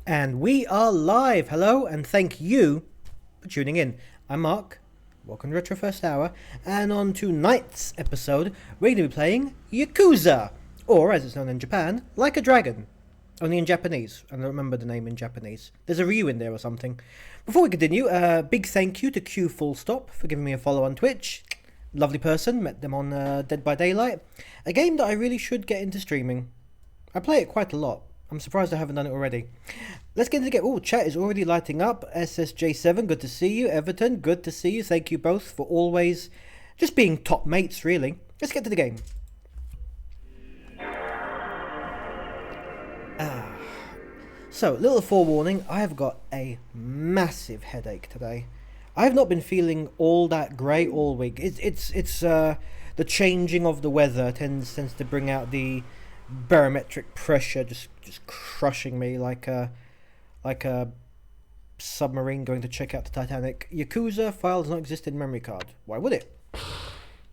And we are live. Hello, and thank you for tuning in. I'm Mark. Welcome to Retro First Hour. And on tonight's episode, we're going to be playing Yakuza, or as it's known in Japan, Like a Dragon. Only in Japanese. I don't remember the name in Japanese. There's a Ryu in there or something. Before we continue, big thank you to Q Full Stop for giving me a follow on Twitch. Lovely person. Met them on Dead by Daylight. A game that I really should get into streaming. I play it quite a lot. I'm surprised I haven't done it already. Let's get into the game. Oh, chat is already lighting up. SSJ7, good to see you. Everton, good to see you. Thank you both for always just being top mates, really. Let's get to the game. So, little forewarning, I have got a massive headache today. I have not been feeling all that great all week. It's the changing of the weather tends to bring out the barometric pressure just crushing me like a submarine going to check out the Titanic. Yakuza file does not exist in memory card. Why would it?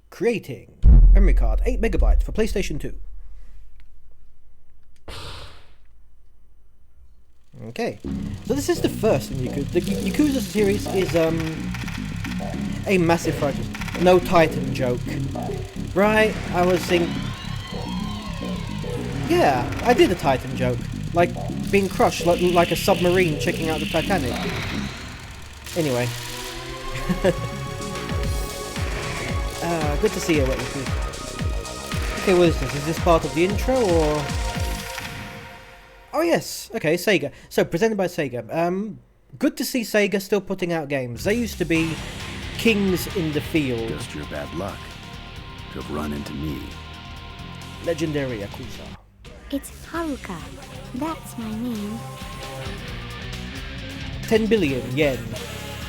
Creating memory card 8 megabytes for PlayStation 2. Okay, so this is the first in Yakuza. The Yakuza series is a massive franchise. No Titan joke, right? I was thinking. Yeah, I did a Titan joke. Like, being crushed like a submarine checking out the Titanic. Anyway. Good to see you, what you think. Okay, what is this? Is this part of the intro, or... Oh, yes. Okay, Sega. So, presented by Sega. Good to see Sega still putting out games. They used to be kings in the field. Just your bad luck to have run into me. Legendary Yakuza. It's Haruka. That's my name. 10 billion yen.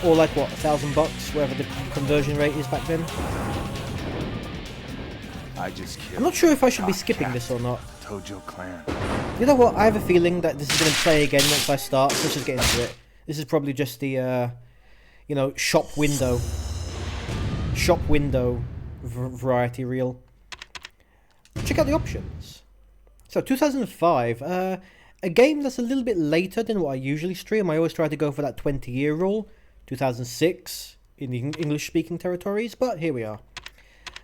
Or like what, $1,000 bucks, whatever the conversion rate is back then. I'm not sure if I should be skipping this or not. Tojo clan. You know what, I have a feeling that this is going to play again once I start, so let's just get into it. This is probably just the, shop window variety reel. Check out the options. So, 2005, a game that's a little bit later than what I usually stream. I always try to go for that 20-year rule. 2006 in the English-speaking territories, but here we are.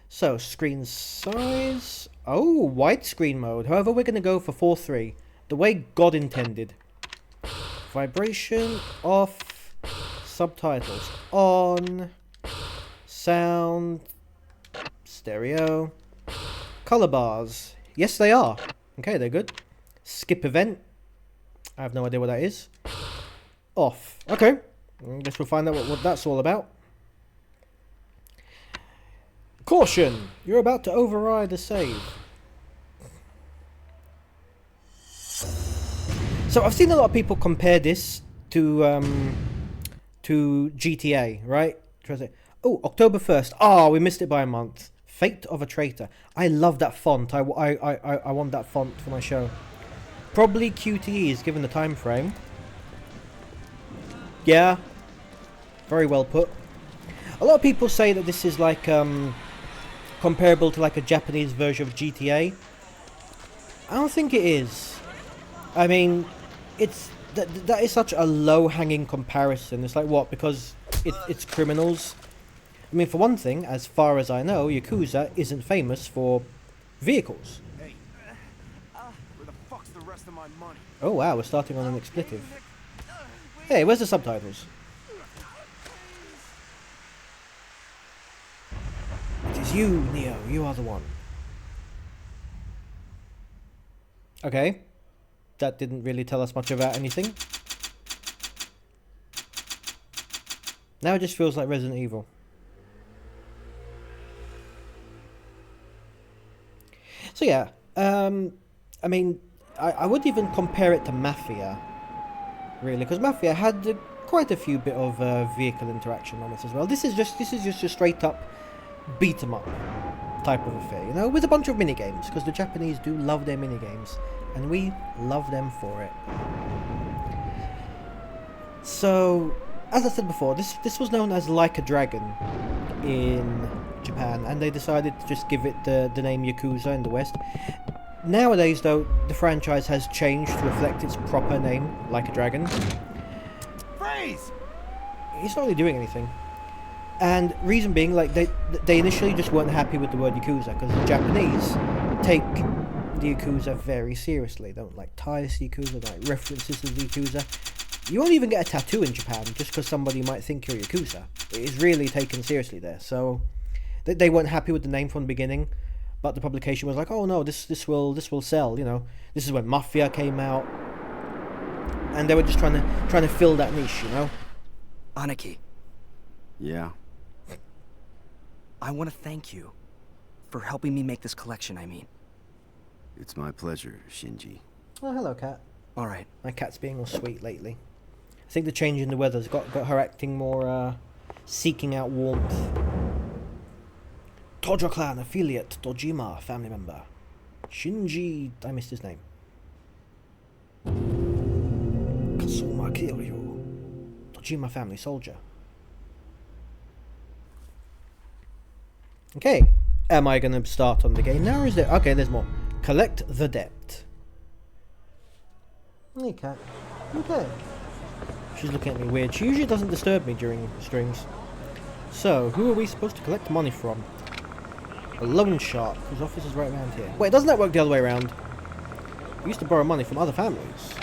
So, screen size. Oh, widescreen mode. However, we're going to go for 4:3. The way God intended. Vibration off. Subtitles on. Sound. Stereo. Color bars. Yes, they are. Okay, they're good. Skip event. I have no idea what that is. Off. Okay. I guess we'll find out what that's all about. Caution! You're about to override a save. So I've seen a lot of people compare this to GTA, right? Oh, October 1st. Oh, we missed it by a month. Fate of a Traitor. I love that font. I want that font for my show. Probably QTEs given the time frame. Yeah. Very well put. A lot of people say that this is like comparable to like a Japanese version of GTA. I don't think it is. I mean, it's that is such a low-hanging comparison. It's like what? Because it's criminals. I mean, for one thing, as far as I know, Yakuza isn't famous for vehicles. Hey, where the fuck's the rest of my money? Oh wow, we're starting on an expletive. Hey, where's the subtitles? It is you, Neo. You are the one. Okay. That didn't really tell us much about anything. Now it just feels like Resident Evil. So yeah, I mean, I would even compare it to Mafia, really, because Mafia had quite a few bit of vehicle interaction on it as well. This is just a straight up beat 'em up type of affair, you know, with a bunch of mini games, because the Japanese do love their mini games, and we love them for it. So, as I said before, this was known as Like a Dragon in Japan, and they decided to just give it the name Yakuza in the West. Nowadays, though, the franchise has changed to reflect its proper name, Like a Dragon. Freeze! It's not really doing anything. And reason being, like, they initially just weren't happy with the word Yakuza, because the Japanese take the Yakuza very seriously. They don't like ties to Yakuza, they like references to the Yakuza. You won't even get a tattoo in Japan just because somebody might think you're Yakuza. It is really taken seriously there. So they weren't happy with the name from the beginning, but the publication was like, oh no, this will sell. You know, this is when Mafia came out, and they were just trying to fill that niche. You know. Aniki, Yeah? I want to thank you for helping me make this collection, I mean. It's my pleasure, Shinji. Oh, hello, cat. All right. My cat's being all sweet lately. I think the change in the weather's got her acting more, seeking out warmth. Tojo Clan affiliate, Dojima family member. Shinji, I missed his name. Kasuma Kiryu, Dojima family soldier. Okay, am I gonna start on the game now, or is there... Okay, there's more. Collect the debt. Hey, cat. Okay. She's looking at me weird. She usually doesn't disturb me during streams. So, who are we supposed to collect money from? A loan shark, whose office is right around here. Wait, doesn't that work the other way around? We used to borrow money from other families.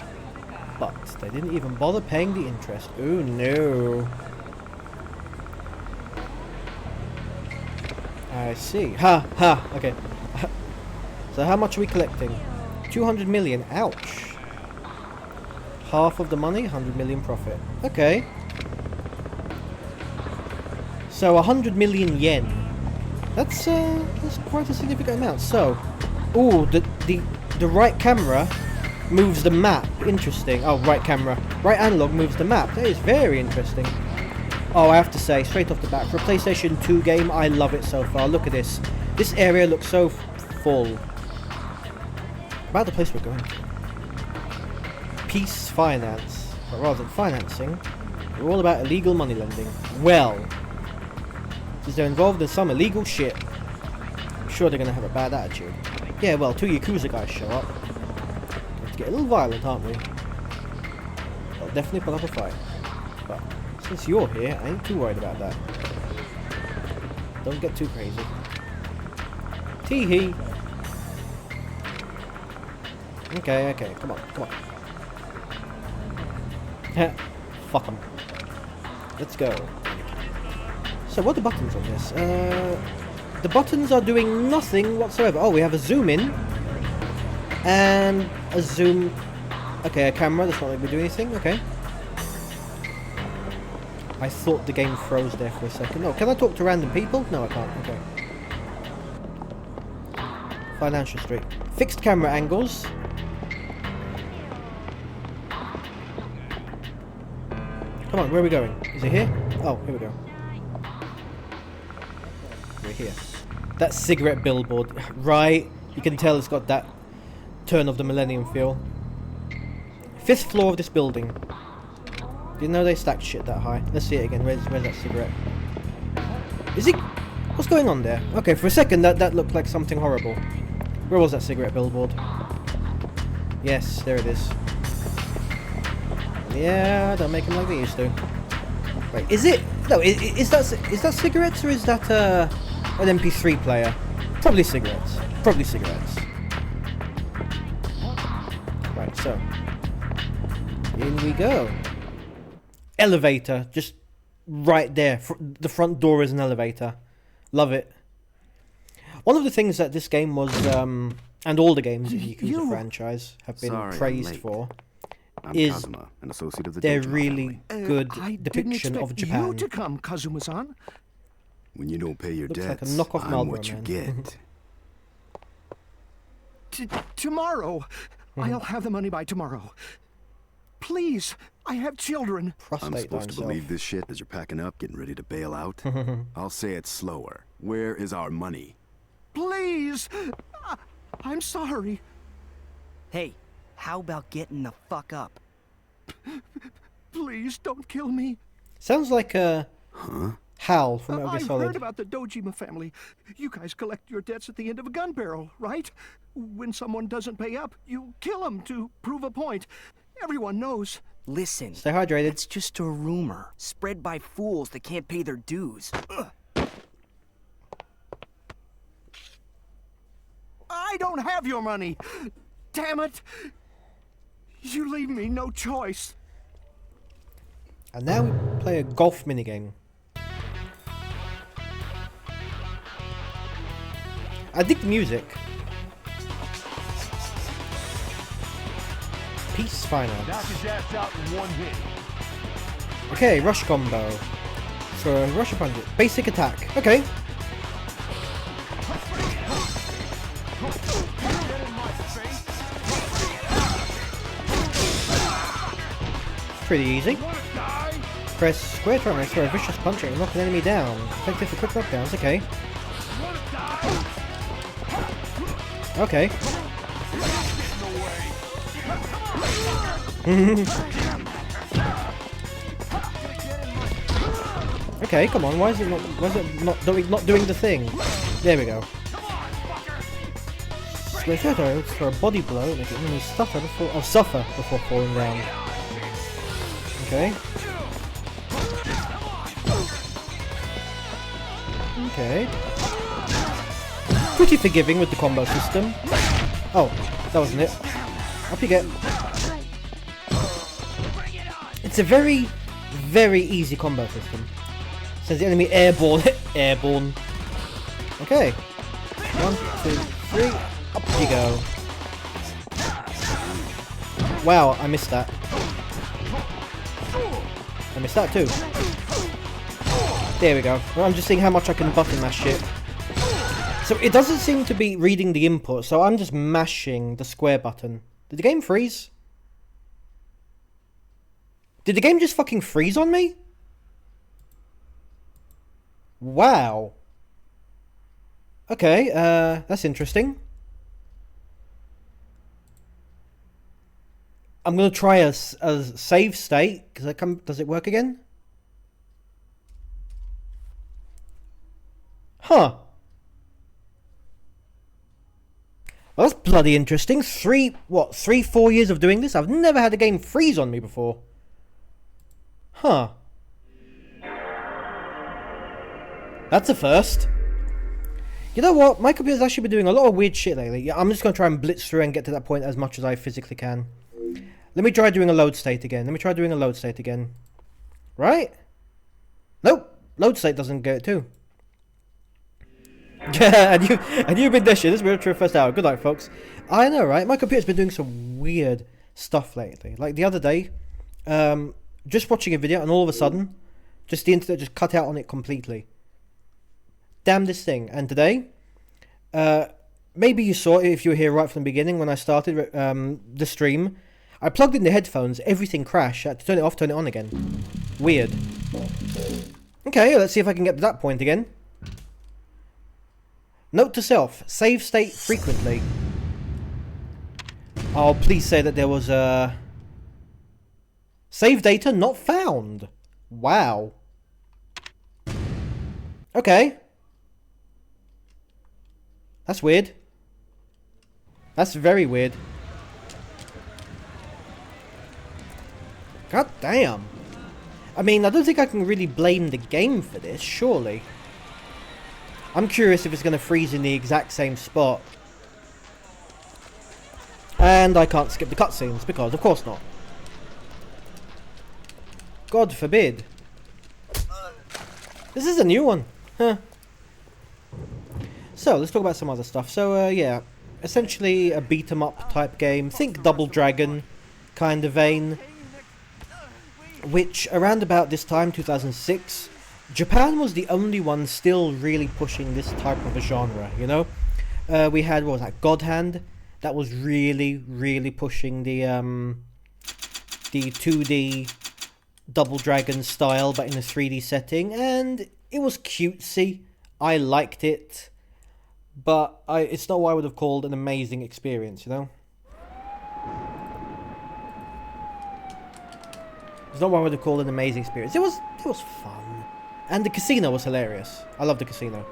But they didn't even bother paying the interest. Oh no. I see. Ha! Ha! Okay. So how much are we collecting? 200 million. Ouch. Half of the money, 100 million profit. Okay. So 100 million yen. That's quite a significant amount. So, ooh, the right camera moves the map. Interesting. Oh, right camera. Right analog moves the map. That is very interesting. Oh, I have to say, straight off the bat, for a PlayStation 2 game, I love it so far. Look at this. This area looks so full. About the place we're going to. Peace finance. But rather than financing, we're all about illegal money lending. Well, since they're involved in some illegal shit, I'm sure they're going to have a bad attitude. Yeah, well, 2 Yakuza guys show up. Let's get a little violent, aren't we? They'll definitely put up a fight. But since you're here, I ain't too worried about that. Don't get too crazy. Tee-hee. Okay, come on. Fuck them. Let's go. So what are the buttons on this? The buttons are doing nothing whatsoever. Oh, we have a zoom in. And a zoom... Okay, a camera. That's not like we do anything. Okay. I thought the game froze there for a second. No, can I talk to random people? No, I can't. Okay. Financial Street. Fixed camera angles. Come on, where are we going? Is it here? Oh, here we go. We're here. That cigarette billboard. Right. You can tell it's got that turn of the millennium feel. 5th floor of this building. Didn't know they stacked shit that high. Let's see it again. Where's that cigarette? Is he... What's going on there? Okay, for a second that looked like something horrible. Where was that cigarette billboard? Yes, there it is. Yeah, don't make them like they used to. Wait, is it? No, is that cigarettes or is that an MP3 player? Probably cigarettes. Probably cigarettes. Right, so in we go. Elevator, just right there. The front door is an elevator. Love it. One of the things that this game was, and all the games in the Yakuza franchise have been praised for, I'm is Kazuma, an associate of the their Dojima really family. good I didn't depiction of expect Japan. you to come, Kazuma-san. When you don't pay your Looks like a debts, knockoff I'm Marlboro what you Man. get. Tomorrow. I'll have the money by tomorrow. Please, I have children. I'm Prostate supposed to down believe south. this shit as you're packing up, getting ready to bail out? I'll say it slower. Where is our money? Please. I'm sorry. Hey, how about getting the fuck up? Please don't kill me. Sounds like a Hal from Metal Gear I've Solid. heard about the Dojima family. You guys collect your debts at the end of a gun barrel, right? When someone doesn't pay up, you kill them to prove a point. Everyone knows. Listen, Stay hydrated. it's just a rumor spread by fools that can't pay their dues. I don't have your money. Damn it. You leave me no choice. And now we play a golf minigame. I dig the music. Peace final. Knock his ass out in one hit. Okay, rush combo. So rush punch it. Basic attack. Okay. Get in my face. Pretty easy. Wanna die? Press square triangle for a vicious punch and knock an enemy down. Effective for quick knockdowns. Okay. Wanna die? Okay. Get in the way. Okay, come on. Why is it not doing the thing? There we go. Square shadow for a body blow, make it enemy suffer before falling down. Okay. Okay. Pretty forgiving with the combo system. Oh, that wasn't it. Up you get. It's a very, very easy combo system. Sends the enemy airborne. Airborne. Okay. 1, 2, 3. Up you go. Wow, I missed that. I missed that too. There we go. Well, I'm just seeing how much I can button mash shit. So it doesn't seem to be reading the input, so I'm just mashing the square button. Did the game freeze? Did the game just fucking freeze on me? Wow. Okay, that's interesting. I'm gonna try a save state, because does it work again? Huh. Well, that's bloody interesting. 4 years of doing this? I've never had a game freeze on me before. Huh. That's a first. You know what? My computer's actually been doing a lot of weird shit lately. Yeah, I'm just going to try and blitz through and get to that point as much as I physically can. Let me try doing a load state again. Right? Nope. Load state doesn't get it too. Yeah, and you've been dishing. This is the first hour. Good night, folks. I know, right? My computer's been doing some weird stuff lately. Like the other day, just watching a video and all of a sudden, just the internet just cut out on it completely. Damn this thing. And today, maybe you saw it if you were here right from the beginning when I started the stream. I plugged in the headphones, everything crashed. I had to turn it off, turn it on again. Weird. Okay, let's see if I can get to that point again. Note to self, save state frequently. Oh, please say that there was a... Save data not found. Wow. Okay. That's weird. That's very weird. God damn. I mean, I don't think I can really blame the game for this, surely. I'm curious if it's going to freeze in the exact same spot. And I can't skip the cutscenes, because of course not. God forbid. This is a new one. Huh. So, let's talk about some other stuff. So, yeah. Essentially a beat-em-up type game. Think Double Dragon kind of vein. Which, around about this time, 2006... Japan was the only one still really pushing this type of a genre, you know? We had, what was that, God Hand? That was really, really pushing the 2D Double Dragon style, but in a 3D setting, and it was cutesy. I liked it, but it's not what I would have called an amazing experience, you know? It's not what I would have called an amazing experience. It was fun. And the casino was hilarious. I love the casino.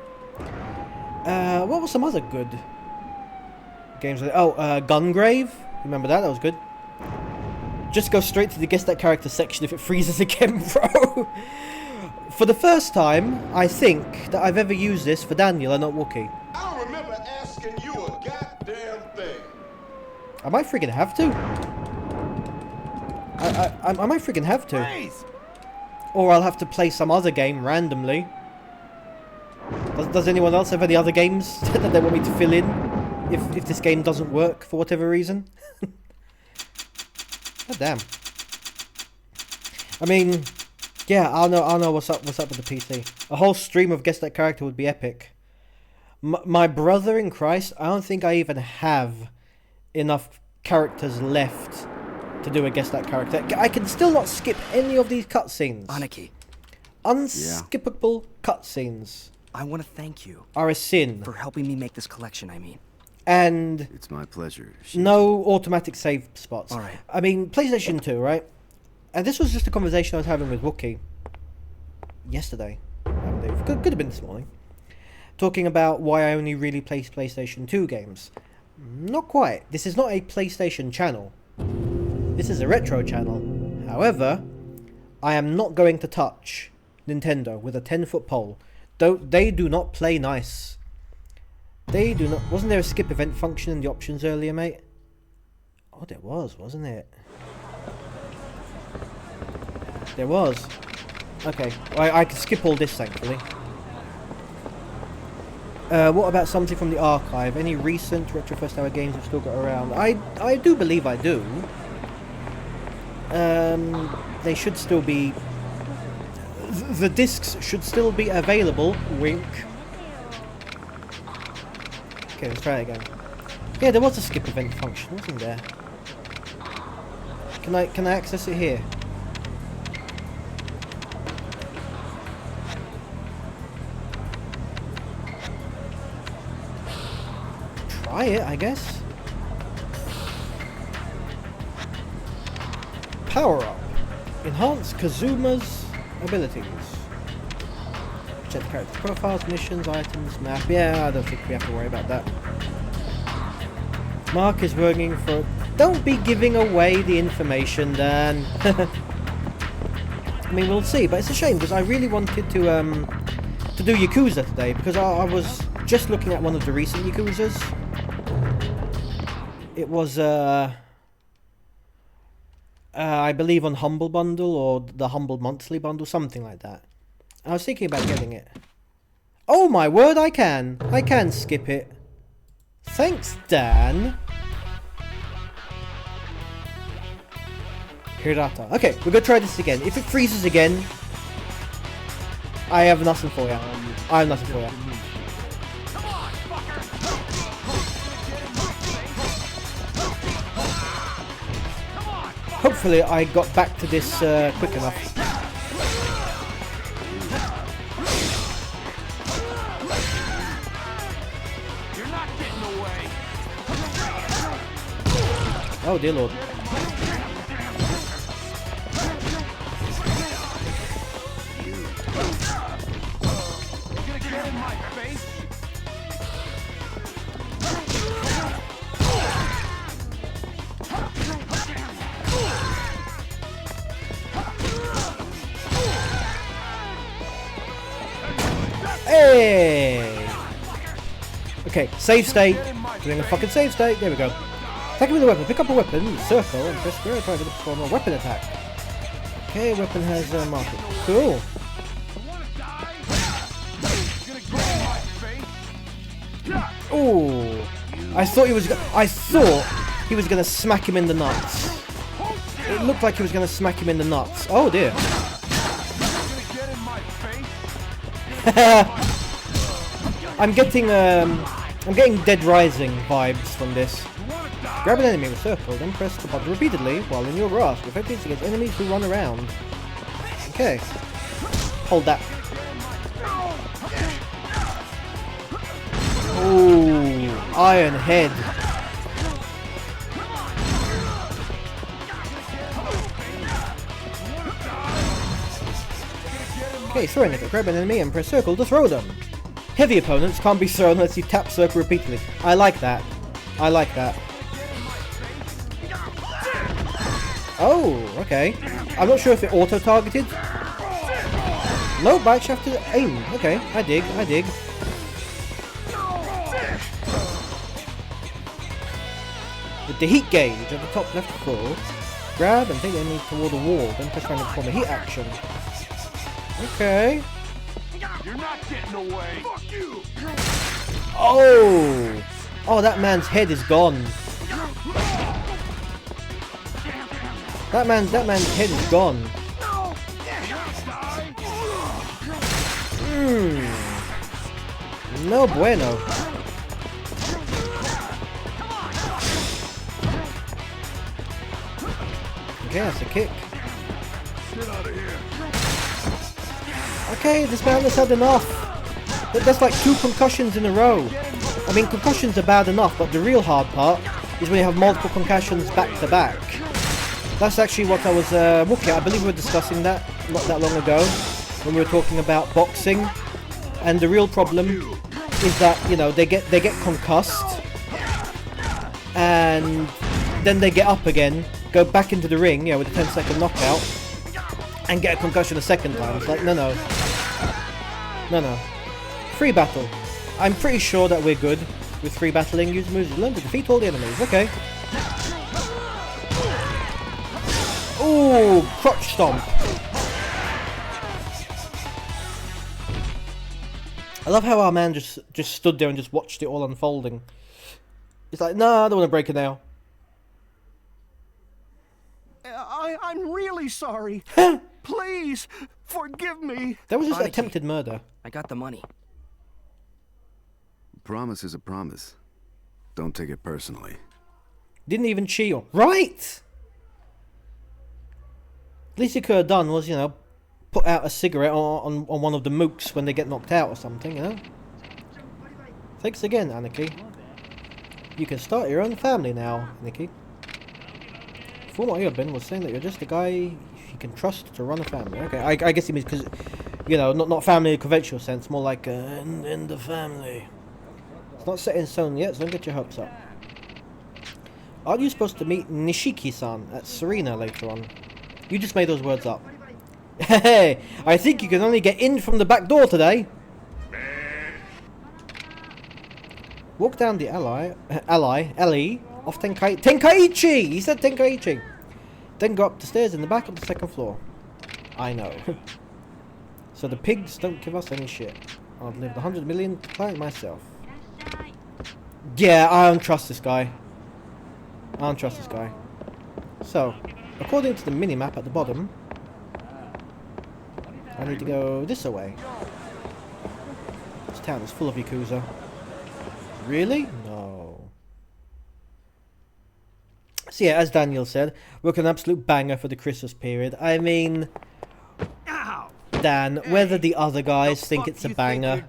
What were some other good games? Oh, Gungrave. Remember that? That was good. Just go straight to the guess that character section if it freezes again, bro. For the first time, I think that I've ever used this for Daniel and not Wookie. I don't remember asking you a goddamn thing. I might freaking have to. I might freaking have to. Please. Or I'll have to play some other game randomly. Does anyone else have any other games that they want me to fill in? If this game doesn't work for whatever reason? God damn. I mean, yeah, I'll know what's up with the PC. A whole stream of guess that character would be epic. My brother in Christ, I don't think I even have enough characters left to do a guess that character. I can still not skip any of these cutscenes. Aniki, Unskippable cutscenes I want to thank you are a sin. for helping me make this collection, I mean. It's my pleasure. No automatic save spots. All right. I mean, PlayStation 2, right? And this was just a conversation I was having with Wookie yesterday. Could have been this morning. Talking about why I only really play PlayStation 2 games. Not quite. This is not a PlayStation channel. This is a retro channel. However, I am not going to touch Nintendo with a 10-foot pole. They do not play nice. They do not... Wasn't there a skip event function in the options earlier, mate? Oh, there was, wasn't it? There was. Okay, I can skip all this, thankfully. What about something from the archive? Any recent Retro First Hour games have still got around? I do believe I do. They should still be... The discs should still be available. Wink. Okay, let's try it again. Yeah, there was a skip event function, wasn't there? Can I access it here? Try it, I guess. Power up. Enhance Kazuma's abilities. Check the character profiles, missions, items, map. Yeah, I don't think we have to worry about that. Mark is working for... Don't be giving away the information, Dan. I mean, we'll see, but it's a shame because I really wanted to do Yakuza today because I was just looking at one of the recent Yakuzas. It was I believe on Humble Bundle or the Humble Monthly Bundle, something like that. I was thinking about getting it. Oh my word, I can skip it. Thanks, Dan. Hirata. Okay, we're gonna try this again. If it freezes again, I have nothing for you. I have nothing for you. Hopefully I got back to this quick enough. Oh dear lord. Hey! Okay, save state. Doing a fucking save state. There we go. Attack with a weapon. Pick up a weapon. Circle and press square. Try to perform a weapon attack. Okay, weapon has a marker. Cool. Ooh. I thought he was gonna smack him in the nuts. It looked like he was gonna smack him in the nuts. Oh dear. I'm getting Dead Rising vibes from this. Grab an enemy with circle, then press the button repeatedly while in your grasp. Effective against enemies who run around. Okay. Hold that. Ooh, Iron Head. Okay, throwing it. Grab an enemy and press circle to throw them. Heavy opponents can't be thrown unless you tap circle repeatedly. I like that. I like that. Oh, okay. I'm not sure if it auto-targeted. Nope, I actually have to aim. Okay, I dig, I dig. With the heat gauge at the top left floor, grab and take the enemy toward the wall, then press around to perform a heat action. Okay. You're not getting away. Fuck you. Oh! Oh, that man's head is gone. That man's head is gone. No bueno. Okay, that's a kick. Get out of here. Okay, this man has had enough. That's like 2 concussions in a row. I mean, concussions are bad enough, but the real hard part is when you have multiple concussions back to back. That's actually what I was looking at. I believe we were discussing that not that long ago when we were talking about boxing. And the real problem is that, you know, they get concussed and then they get up again, go back into the ring, yeah, with a 10-second knockout, and get a concussion a second time. It's like, no. Free battle. I'm pretty sure that we're good with free battling. Use moves to learn to defeat all the enemies. Okay. Ooh, crotch stomp. I love how our man just stood there and just watched it all unfolding. He's like, nah, I don't want to break a nail. I'm really sorry. Please, forgive me. That was just Aniki, attempted murder. I got the money. Promise is a promise. Don't take it personally. Didn't even cheat. Right! Least he could have done was, you know, put out a cigarette on one of the mooks when they get knocked out or something, you know? Thanks again, Aniki. You can start your own family now, Aniki. From what you've been was saying that you're just a guy you can trust to run a family. Okay, I guess he means because, you know, not family in a conventional sense, more like in the family. It's not set in stone yet, so don't get your hopes up. Aren't you supposed to meet Nishiki-san at Serena later on? You just made those words up. Hey, I think you can only get in from the back door today. Walk down the alley off Tenkaichi! He said Tenkaichi! Then go up the stairs in the back of the second floor. I know. So the pigs don't give us any shit. I've lived 100 million to plan it myself. Yeah, I don't trust this guy. So, according to the mini-map at the bottom, I need to go this way. This town is full of Yakuza. Really? No. So yeah, as Daniel said, we're an absolute banger for the Christmas period. I mean, Dan, whether the other guys think it's a banger,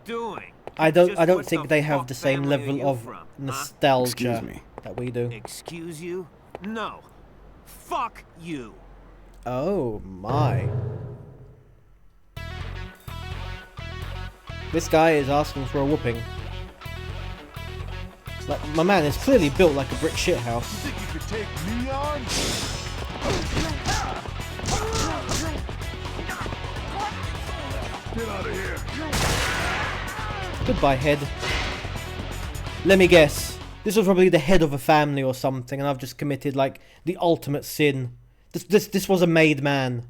I don't think they have the same level of nostalgia Excuse me. that we do. Excuse you? No. Fuck you. Oh my. This guy is asking for a whooping. Like, my man is clearly built like a brick shithouse. Think you could take me on? Get out of here. Goodbye, head. Let me guess. This was probably the head of a family or something, and I've just committed, like, the ultimate sin. This was a made man.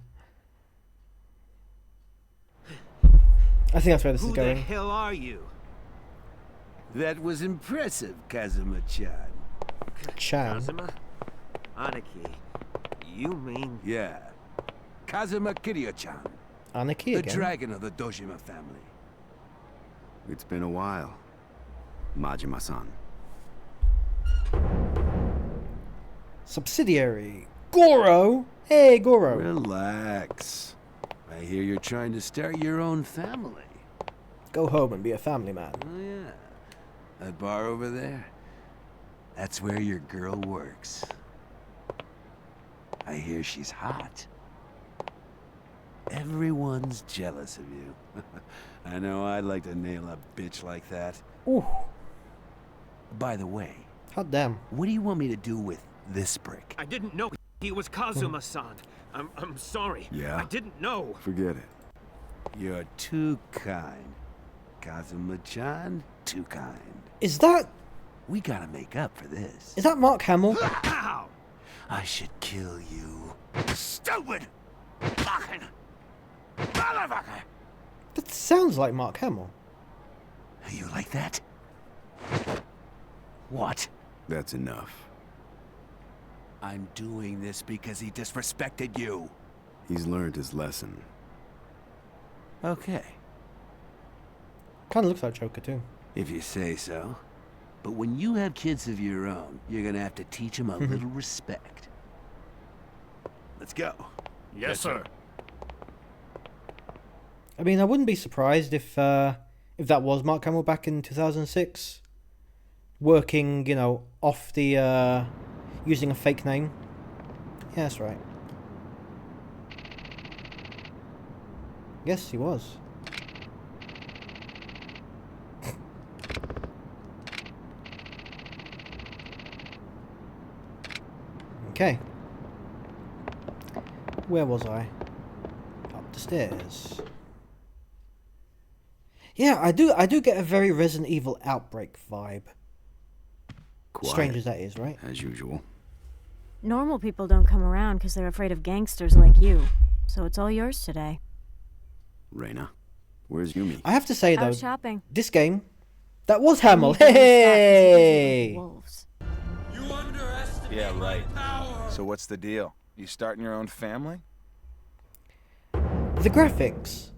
I think that's where this is going. Who the hell are you? That was impressive, Kazuma-chan. Chan. Kazuma? Aniki. You mean... Yeah. Kazuma Kiryu-chan. Anarchy The again. dragon of the Dojima family. It's been a while, Majima-san. Subsidiary. Goro! Hey, Goro. Relax. I hear you're trying to start your own family. Go home and be a family man. Oh, yeah. That bar over there? That's where your girl works. I hear she's hot. Everyone's jealous of you. I know I'd like to nail a bitch like that. Ooh, By the way, hot damn. what do you want me to do with this brick? I didn't know he was Kazuma-san. I'm sorry. Yeah? I didn't know. Forget it. You're too kind. Kazuma-chan, too kind. Is that We gotta make up for this. Mark Hamill? Ow! I should kill you. Stupid! Fucking motherfucker! That sounds like Mark Hamill. You like that? What? That's enough. I'm doing this because he disrespected you. He's learned his lesson. Okay, Kind of looks like Joker too. if you say so. But when you have kids of your own, you're gonna have to teach them a little respect. Let's go. Yes, sir. I mean, I wouldn't be surprised if that was Mark Hamill back in 2006, working, you know, off the using a fake name. Yeah, that's right. Yes, he was. Okay. Where was I? Up the stairs. Yeah, I do get a very Resident Evil Outbreak vibe. Quiet, Strange as that is, right? as usual. Normal people don't come around because they're afraid of gangsters like you. So it's all yours today. Reina, where's Yumi? I have to say though, Out shopping. this game, that was Hamill. You don't stop 'cause he Hey! thinks we're wolves. Yeah, right. So what's the deal? You starting your own family? The graphics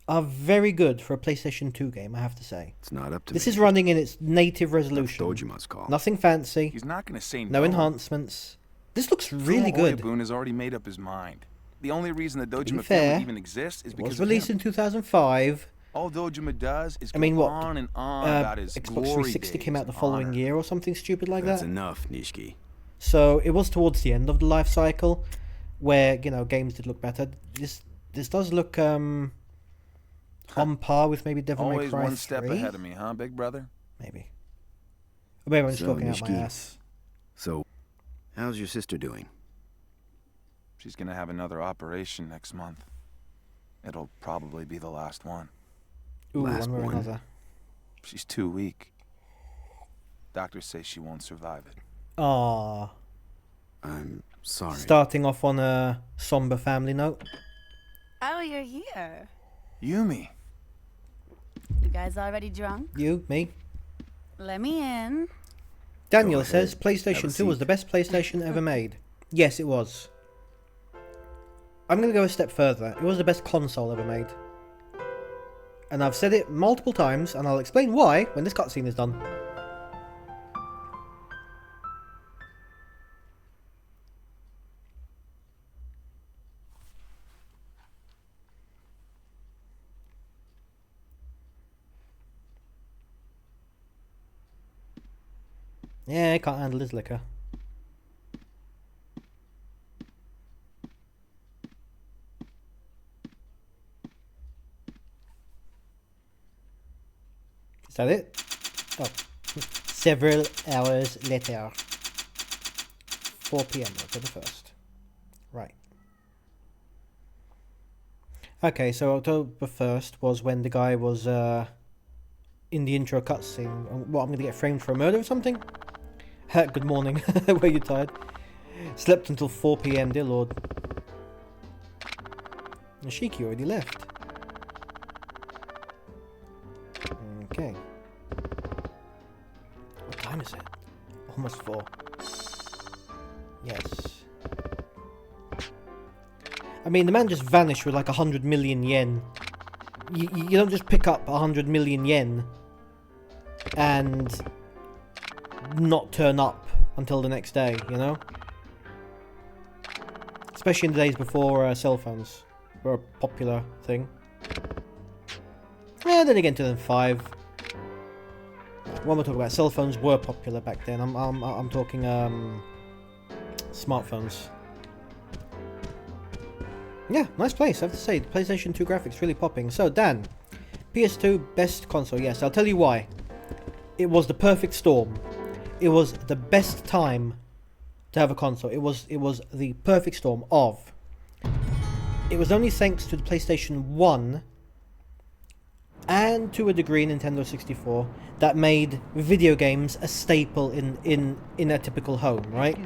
are very good for a PlayStation 2 game, I have to say. It's not up to This me. is running in its native That's resolution. Dojima's call. Nothing fancy, He's not gonna say no enhancements. This looks really Furumo good. Oyabun has already made up his mind. The only reason the Dojima fair, family even exists is It because was of released him. in 2005. All Dojima does is I mean, go what? on and on about his Xbox glory 360 came days out the and following honor. year or something stupid like That's that. enough, Nishiki. So it was towards the end of the life cycle, where, you know, games did look better. This does look on par with maybe Devil May Always Cry one step 3? ahead of me, huh, big brother? Maybe. Or maybe I'm just So, talking out my Nishiki. ass. So, how's your sister doing? She's gonna have another operation next month. It'll probably be the last one. Ooh, Last one way or one. another. She's too weak. Doctors say she won't survive it. Aww. I'm sorry. Starting off on a somber family note. Oh, you're here. Yumi! You guys already drunk? You, me. Let me in. Daniel ahead. says Have PlayStation a 2 was seat. the best PlayStation ever made. Yes, it was. I'm going to go a step further. It was the best console ever made. And I've said it multiple times, and I'll explain why when this cutscene is done. Yeah, I can't handle his liquor. Is that it? Oh. Several hours later. 4 p.m. October 1st. Right. Okay, so October 1st was when the guy was in the intro cutscene. What, I'm going to get framed for a murder or something? Good morning. Were you tired? Slept until 4 p.m. Dear Lord. Nishiki already left. Okay. What time is it? Almost 4. Yes. I mean, the man just vanished with like 100 million yen. You don't just pick up 100 million yen and not turn up until the next day, you know? Especially in the days before cell phones were a popular thing. Yeah, then again, 2005. When we're talking about cell phones were popular back then, I'm talking smartphones. Yeah, nice place, I have to say. The PlayStation 2 graphics really popping. So, Dan, PS2 best console. Yes, I'll tell you why. It was the perfect storm. It was the best time to have a console. It was the perfect storm of. It was only thanks to the PlayStation 1 and to a degree Nintendo 64 that made video games a staple in a typical home, right?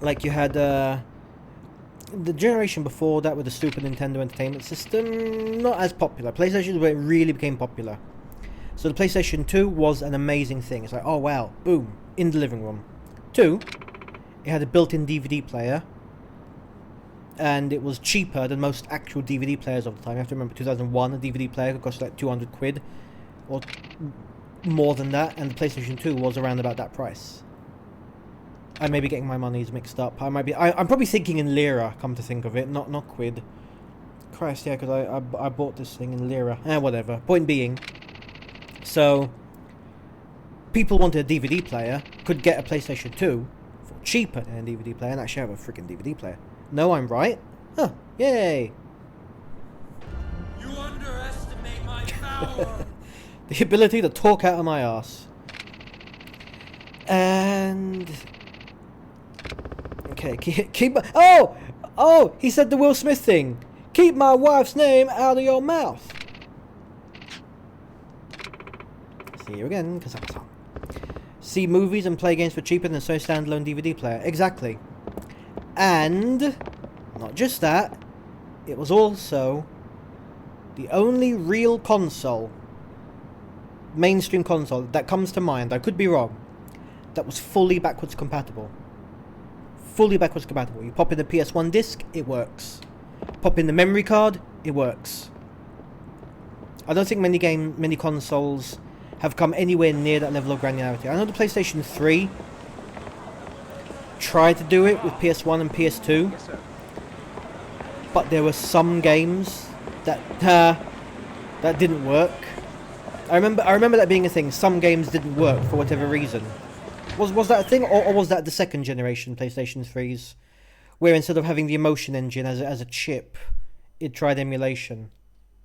Like you had the generation before that with the Super Nintendo Entertainment System, not as popular. PlayStation where it really became popular. So the PlayStation 2 was an amazing thing. It's like, oh wow, boom, in the living room. 2, it had a built-in DVD player, and it was cheaper than most actual DVD players of the time. You have to remember, 2001, a DVD player could cost like 200 quid, or more than that, and the PlayStation 2 was around about that price. I may be getting my monies mixed up. I'm probably thinking in lira, come to think of it, not quid. Christ, yeah, because I bought this thing in lira. Whatever. Point being, so people wanted a DVD player, could get a PlayStation 2 for cheaper than a DVD player, and actually have a freaking DVD player. No, I'm right? Huh, yay! You underestimate my power! The ability to talk out of my ass. And... okay, keep oh! He said the Will Smith thing! Keep my wife's name out of your mouth! See you again, because I'm sorry. See movies and play games for cheaper than a Sony standalone DVD player. Exactly. And not just that, it was also the only real console, mainstream console that comes to mind, I could be wrong, that was fully backwards compatible. Fully backwards compatible. You pop in the PS1 disc, it works. Pop in the memory card, it works. I don't think many consoles have come anywhere near that level of granularity. I know the PlayStation 3 tried to do it with PS1 and PS2, but there were some games that didn't work. I remember that being a thing. Some games didn't work for whatever reason. Was that a thing, or was that the second generation PlayStation 3s, where instead of having the Emotion Engine as a chip, it tried emulation?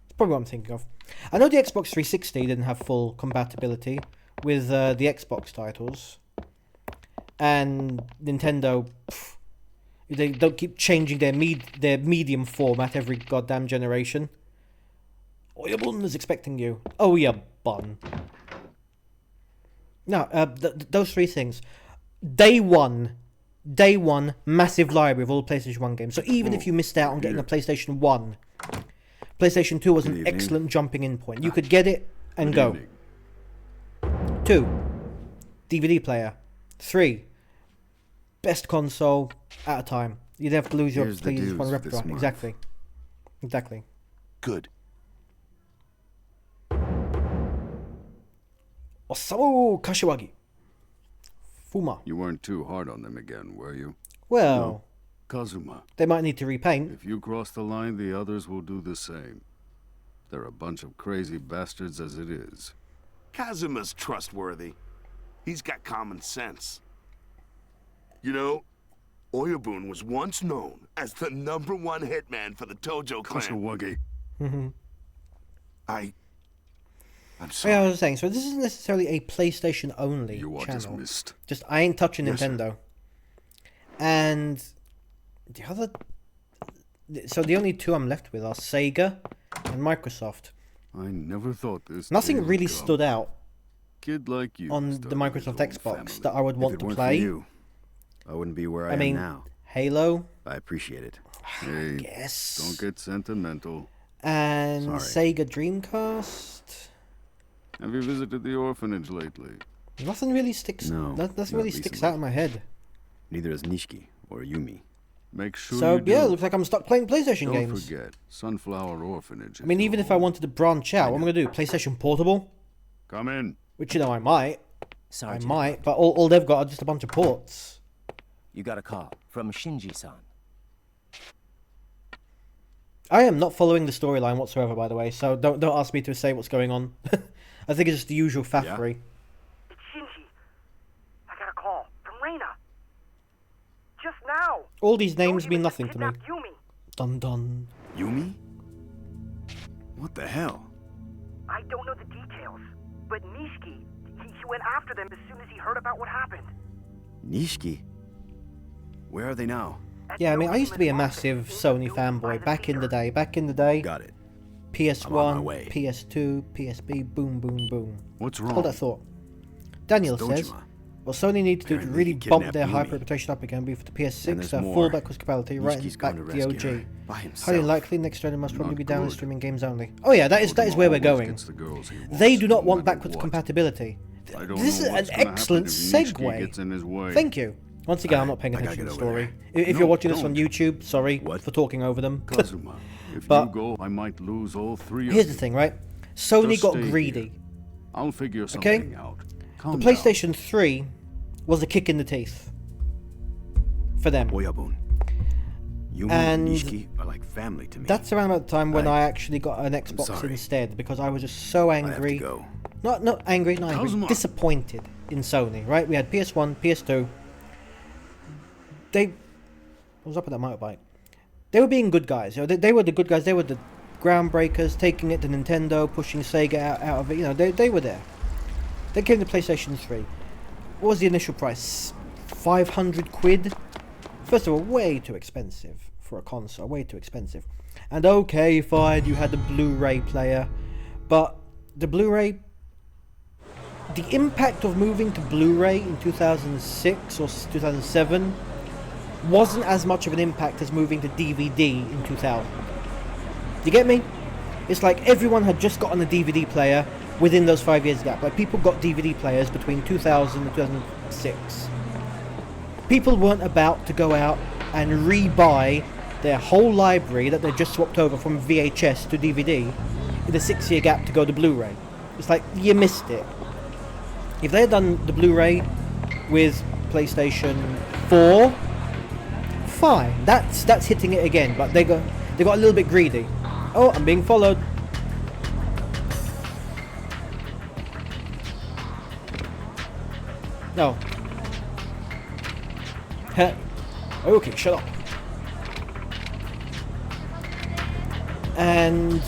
That's probably what I'm thinking of. I know the Xbox 360 didn't have full compatibility with the Xbox titles, and Nintendo, they don't keep changing their medium format every goddamn generation. Oh, your bun is expecting you. Oh, your bun. No, those three things. Day one, massive library of all PlayStation 1 games. So even if you missed out on getting a PlayStation 1, PlayStation 2 was an excellent jumping in point. You could get it and go. 2, DVD player. 3, best console at a time. You'd have to lose your PlayStation 1 repertoire. Exactly. Good. Osamu Kashiwagi. Fuma. You weren't too hard on them again, were you? Well, No. Kazuma, they might need to repaint. if you cross the line, the others will do the same. They're a bunch of crazy bastards as it is. Kazuma's trustworthy. He's got common sense. You know, Oyabun was once known as the #1 hitman for the Tojo clan. Kashiwagi. I'm sorry. Yeah, I was saying, so this isn't necessarily a PlayStation only You are channel. dismissed. Just I ain't touching Yes, sir. Nintendo. And the other, so the only two I'm left with are Sega and Microsoft. I never thought this. Nothing day would really come. stood out Kid like you on the started his Microsoft own Xbox family. that I would want If it to weren't play. for you, I wouldn't be where I mean, am now. Halo, I appreciate it. Hey, yes, don't get sentimental. and Sorry. Sega Dreamcast. Have you visited the orphanage lately? Nothing really sticks. No, Nothing not really sticks recently. out in my head. Neither is Nishiki or Yumi. Make sure So you yeah, do. looks like I'm stuck playing PlayStation Don't games. forget, Sunflower Orphanage. I mean, even if I wanted to branch out, what am I gonna do? PlayStation Portable? Come in. Which I might. Sorry. I to might, interrupt. but all they've got are just a bunch of ports. You got a call from Shinji-san. I am not following the storyline whatsoever, by the way, so don't ask me to say what's going on. I think it's just the usual faffrery. It's Shinji. I got a call from Reina. Just now. All these names mean nothing to me. Dun dun. Yumi? What the hell? I don't know the details, but Nishiki, he went after them as soon as he heard about what happened. Nishiki? Where are they now? Yeah, I mean, I used to be a massive Sony fanboy back in the day. Got it. PS1, PS2, PSP, boom, boom, boom. What's wrong? Hold that thought. Daniel It's says, Dojima. what Sony needs to do to Apparently really he bump kidnapped their hype Yumi. reputation up again be for the And PS6 there's to have more. full backwards compatibility, right Nishiki's back going to to the rescue OG. her by himself. Highly likely, next gen must probably Not be download good. streaming games only. Oh yeah, that is where we're going. They do not want backwards compatibility. This is an excellent segue. Thank you. Once again, I'm not paying attention to the story. If you're watching this on YouTube, sorry for talking over them. Kazuma, if But you go, I might lose all three of here's the you. thing, right? Sony Just got stay greedy. I'll figure something Okay? out. The Calm down. PlayStation 3 was a kick in the teeth for them. Oyabun. Yumi And and Nishiki are like family to me. that's around about the time when I- I actually got an Xbox sorry. instead, because I was just so have to angry. go. Not angry, not angry, Kazuma. disappointed in Sony, right? We had PS1, PS2. What was up with that motorbike? They were being good guys. You know, they were the good guys. They were the groundbreakers, taking it to Nintendo, pushing Sega out of it. You know, they were there. Then came the PlayStation 3. What was the initial price? 500 quid? First of all, way too expensive for a console. Way too expensive. And okay, fine, you had the Blu-ray player. But the Blu-ray... The impact of moving to Blu-ray in 2006 or 2007 wasn't as much of an impact as moving to DVD in 2000. You get me? It's like everyone had just gotten a DVD player within those 5 years gap. Like people got DVD players between 2000 and 2006. People weren't about to go out and re-buy their whole library that they just swapped over from VHS to DVD in a 6-year gap to go to Blu-ray. It's like, you missed it. If they had done the Blu-ray with PlayStation 4, fine. That's hitting it again, but they got a little bit greedy. Oh, I'm being followed. No. Okay, shut up. And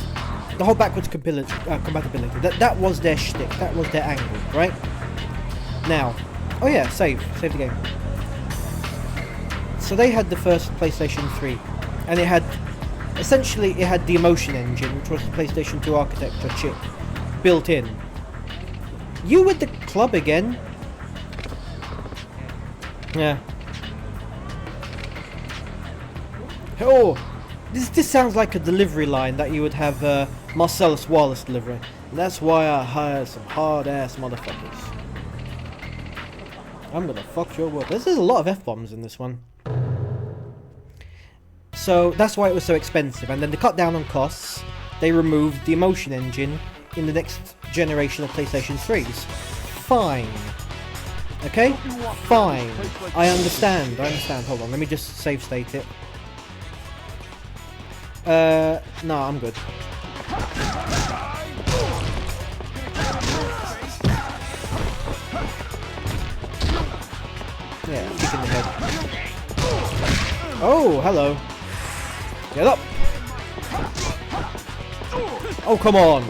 the whole backwards compatibility, that was their shtick, that was their angle, right? Now, oh yeah, save the game. So they had the first PlayStation 3, and it had the Emotion Engine, which was the PlayStation 2 architecture chip, built in. You with the club again? Yeah. Oh, this sounds like a delivery line that you would have Marcellus Wallace delivering. And that's why I hired some hard-ass motherfuckers. I'm gonna fuck your work. There's a lot of F-bombs in this one. So that's why it was so expensive. And then to cut down on costs, they removed the Emotion Engine in the next generation of PlayStation 3s. Fine. Okay? Fine. I understand. Hold on, let me just save state it. No, I'm good. Yeah, kick in the head. Oh, hello. Get up! Oh, come on!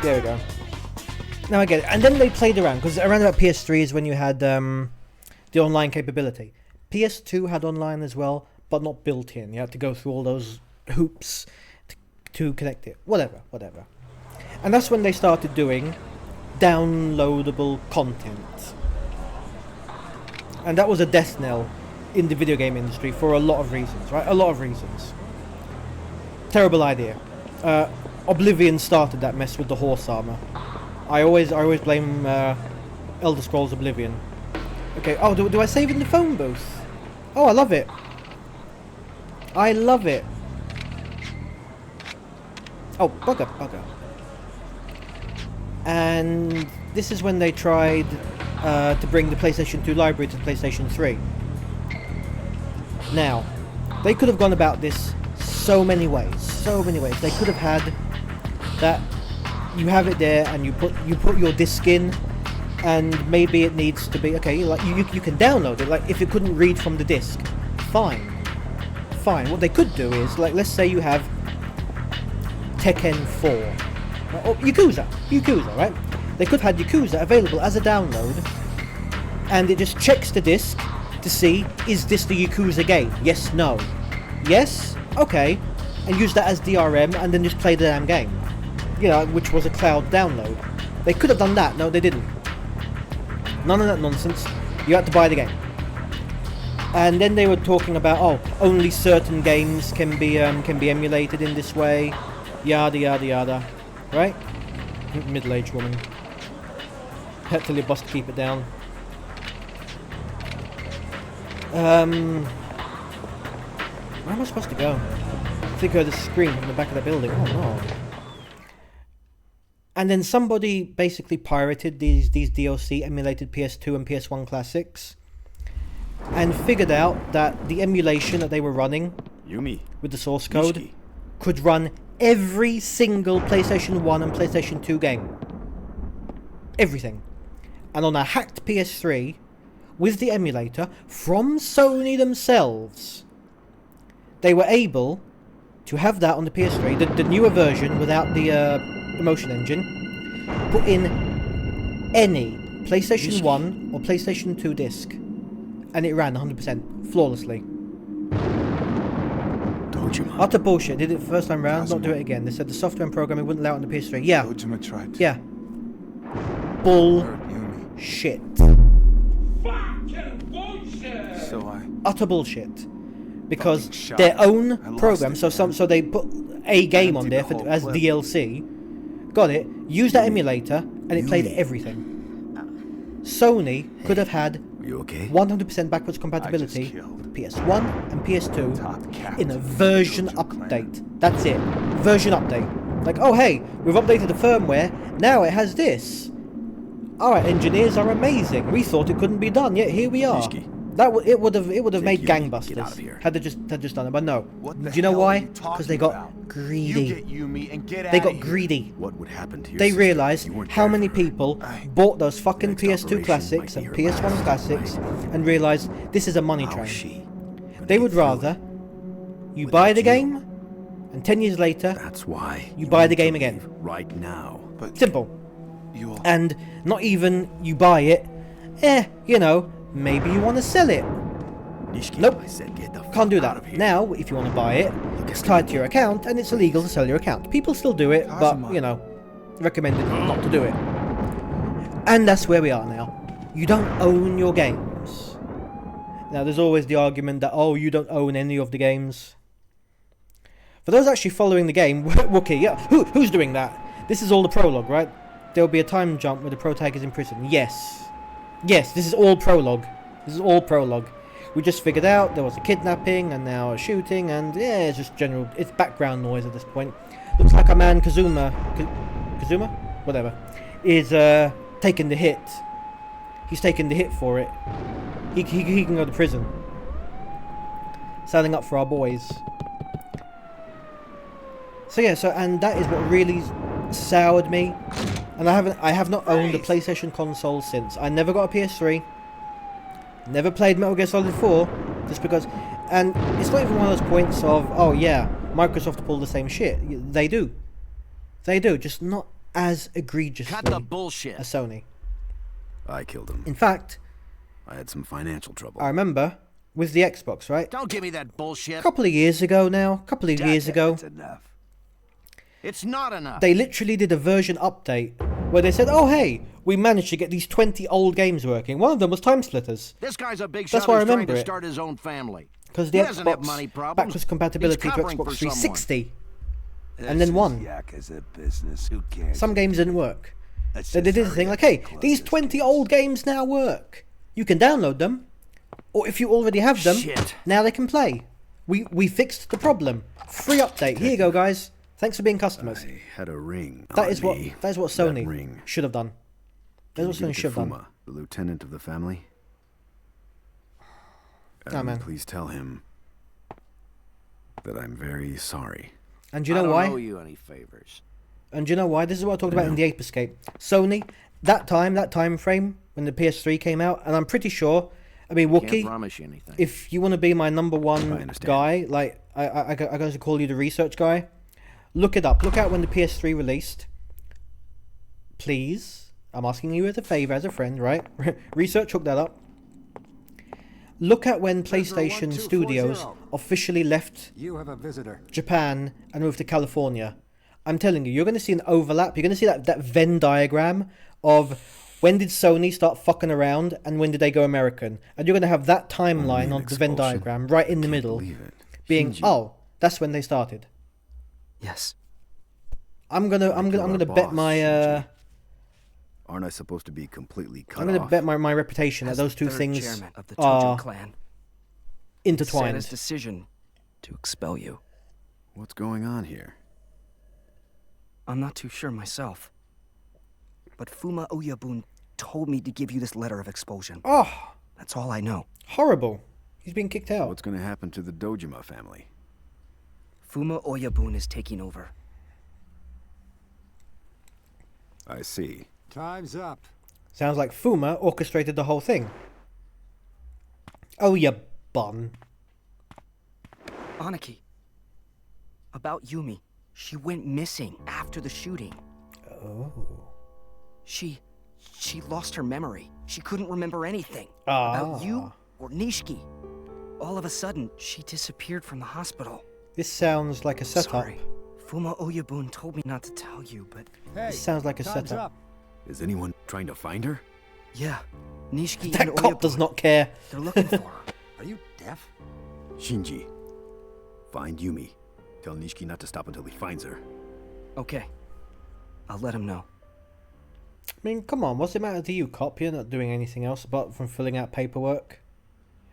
There we go. Now I get it. And then they played around, because around about PS3 is when you had the online capability. PS2 had online as well, but not built in. You had to go through all those hoops to connect it. Whatever. And that's when they started doing downloadable content. And that was a death knell in the video game industry for a lot of reasons, right? A lot of reasons. Terrible idea. Oblivion started that mess with the horse armor. I always blame Elder Scrolls Oblivion. Okay, oh, do I save in the phone booth? Oh, I love it. I love it. Oh, bugger. And this is when they tried to bring the PlayStation 2 library to the PlayStation 3. Now, they could have gone about this so many ways. So many ways. They could have had that. You have it there, and you put your disc in, and maybe it needs to be okay. Like you can download it. Like if it couldn't read from the disc, fine. What they could do is, like, let's say you have Tekken 4 or Yakuza, right? They could have had Yakuza available as a download, and it just checks the disc to see, is this the Yakuza game? Yes, no. Yes, okay, and use that as DRM, and then just play the damn game. You know, which was a cloud download. They could have done that. No, they didn't. None of that nonsense. You had to buy the game. And then they were talking about, oh, only certain games can be emulated in this way, yada yada yada, right? Middle-aged woman. Had to your boss to keep it down. Where am I supposed to go? I think I heard the scream from the back of the building. Oh no. And then somebody basically pirated these DLC emulated PS2 and PS1 classics, and figured out that the emulation that they were running with the source code could run every single PlayStation 1 and PlayStation 2 game. Everything. And on a hacked PS3, with the emulator from Sony themselves, they were able to have that on the PS3, the newer version without the Emotion Engine, put in any PlayStation 1 or PlayStation 2 disc, and it ran 100% flawlessly. Told you, man. Utter bullshit. Did it the first time round, not do it again. They said the software and programming wouldn't allow it on the PS3. Yeah. Kojima tried to. Yeah. Bullshit. So utter bullshit. Because their own program, so they put a game on there as DLC, got it, used that emulator, and it played everything. Sony could have had 100% backwards compatibility with PS1 and PS2 in a version update. That's it. Version update. Like, oh hey, we've updated the firmware, now it has this. Our engineers are amazing. We thought it couldn't be done, yet here we are. It would have made gangbusters had they just done it, but no. Do you know why? Because they got greedy. They got greedy. What would happen to your They sister? realised how many people bought those fucking PS2 classics and PS1 classics and realised this is a money train. They would rather you buy the game, and 10 years later, that's why you buy the game again. Right now. Simple. And not even you buy it, you know, maybe you want to sell it. Nope, can't do that. Now, if you want to buy it, it's tied to your account and it's illegal to sell your account. People still do it, but, you know, recommended not to do it. And that's where we are now. You don't own your games. Now, there's always the argument that, oh, you don't own any of the games. For those actually following the game, Wookie, yeah, who's doing that? This is all the prologue, right? There'll be a time jump where the protag is in prison. Yes. Yes, this is all prologue. This is all prologue. We just figured out there was a kidnapping and now a shooting, and yeah, it's just general, it's background noise at this point. Looks like our man Kazuma, whatever, is taking the hit. He's taking the hit for it. He can go to prison. Standing up for our boys. So yeah, and that is what really soured me. And I have not owned a PlayStation console since. I never got a PS3. Never played Metal Gear Solid 4, just because. And it's not even one of those points of, oh yeah, Microsoft pull the same shit. They do, just not as egregiously Cut the bullshit. as Sony. I killed him. In fact, I had some financial trouble. I remember with the Xbox, right? Don't give me that bullshit. A couple of years ago now, That's enough. It's not enough. They literally did a version update where they said, oh hey, we managed to get these 20 old games working. One of them was Time Splitters. This guy's a big That's shot why I who's trying remember to it. start his own family. Because the He doesn't have Xbox money problems. backwards compatibility He's to covering Xbox for someone. 360. And then one. Yakuza business. Who cares? Some games didn't work. So they did the thing like, hey, these 20 old games now work. You can download them. Or if you already have them, now they can play. We fixed the problem. Free update. Here you go, guys. Thanks for being customers. I had a ring. That is what Sony ring should have done. That's what Sony should have done. Fuma, the lieutenant of the family. Oh, man. Please tell him that I'm very sorry. And do you know why? I don't owe you any favors. And do you know why? This is what I talked about in the Ape Escape. Sony, that time frame when the PS3 came out, and I'm pretty sure, I mean, Can't Wookie, promise you anything. if you want to be my number one guy, like, I going to call you the research guy, look it up. Look out when the PS3 released. Please. I'm asking you as a favor, as a friend, right? Research, hook that up. Look at when PlayStation Studios officially left You have a visitor. Japan and moved to California. I'm telling you, you're going to see an overlap. You're going to see that Venn diagram of when did Sony start fucking around and when did they go American. And you're going to have that timeline on the Venn diagram right in the middle being, oh, that's when they started. Yes. I'm gonna bet my Aren't I supposed to be completely cut I'm gonna off? bet my reputation that As those the two third things chairman of the Tojo are clan, intertwined. Santa's decision to expel you. What's going on here? I'm not too sure myself. But Fuma Oyabun told me to give you this letter of expulsion. Oh, that's all I know. Horrible. He's been kicked out. What's going to happen to the Dojima family? Fuma Oyabun is taking over. I see. Time's up. Sounds like Fuma orchestrated the whole thing. Oh, you bum. Aniki. About Yumi. She went missing after the shooting. Oh. She lost her memory. She couldn't remember anything. Ah. About you or Nishiki. All of a sudden, she disappeared from the hospital. This sounds like a setup. Sorry. Fuma Oyabun told me not to tell you, but... Hey, this sounds like a time's setup. up. Is anyone trying to find her? Yeah. Nishiki That and cop Oyabun, does not care. they're looking for her. Are you deaf? Shinji, find Yumi. Tell Nishiki not to stop until he finds her. Okay. I'll let him know. I mean, come on, what's it matter to you, cop? You're not doing anything else apart from filling out paperwork.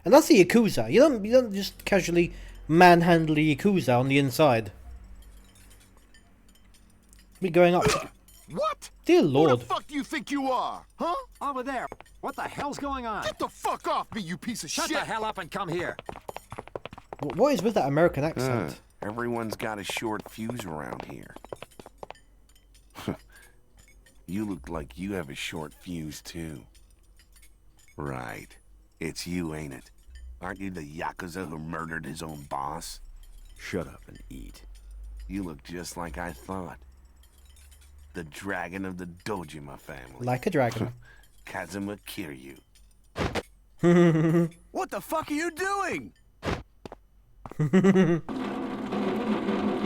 And that's the Yakuza. You don't just casually manhandle the Yakuza on the inside. Be going up. What? Dear Who Lord. the fuck do you think you are? Huh? Over there. What the hell's going on? Get the fuck off me, you piece of Shut shit! the hell up and come here. What is with that American accent? Everyone's got a short fuse around here. You look like you have a short fuse, too. Right. It's you, ain't it? Aren't you the Yakuza who murdered his own boss? Shut up and eat. You look just like I thought. The dragon of the Dojima family. Like a dragon. Kazuma Kiryu. What the fuck are you doing?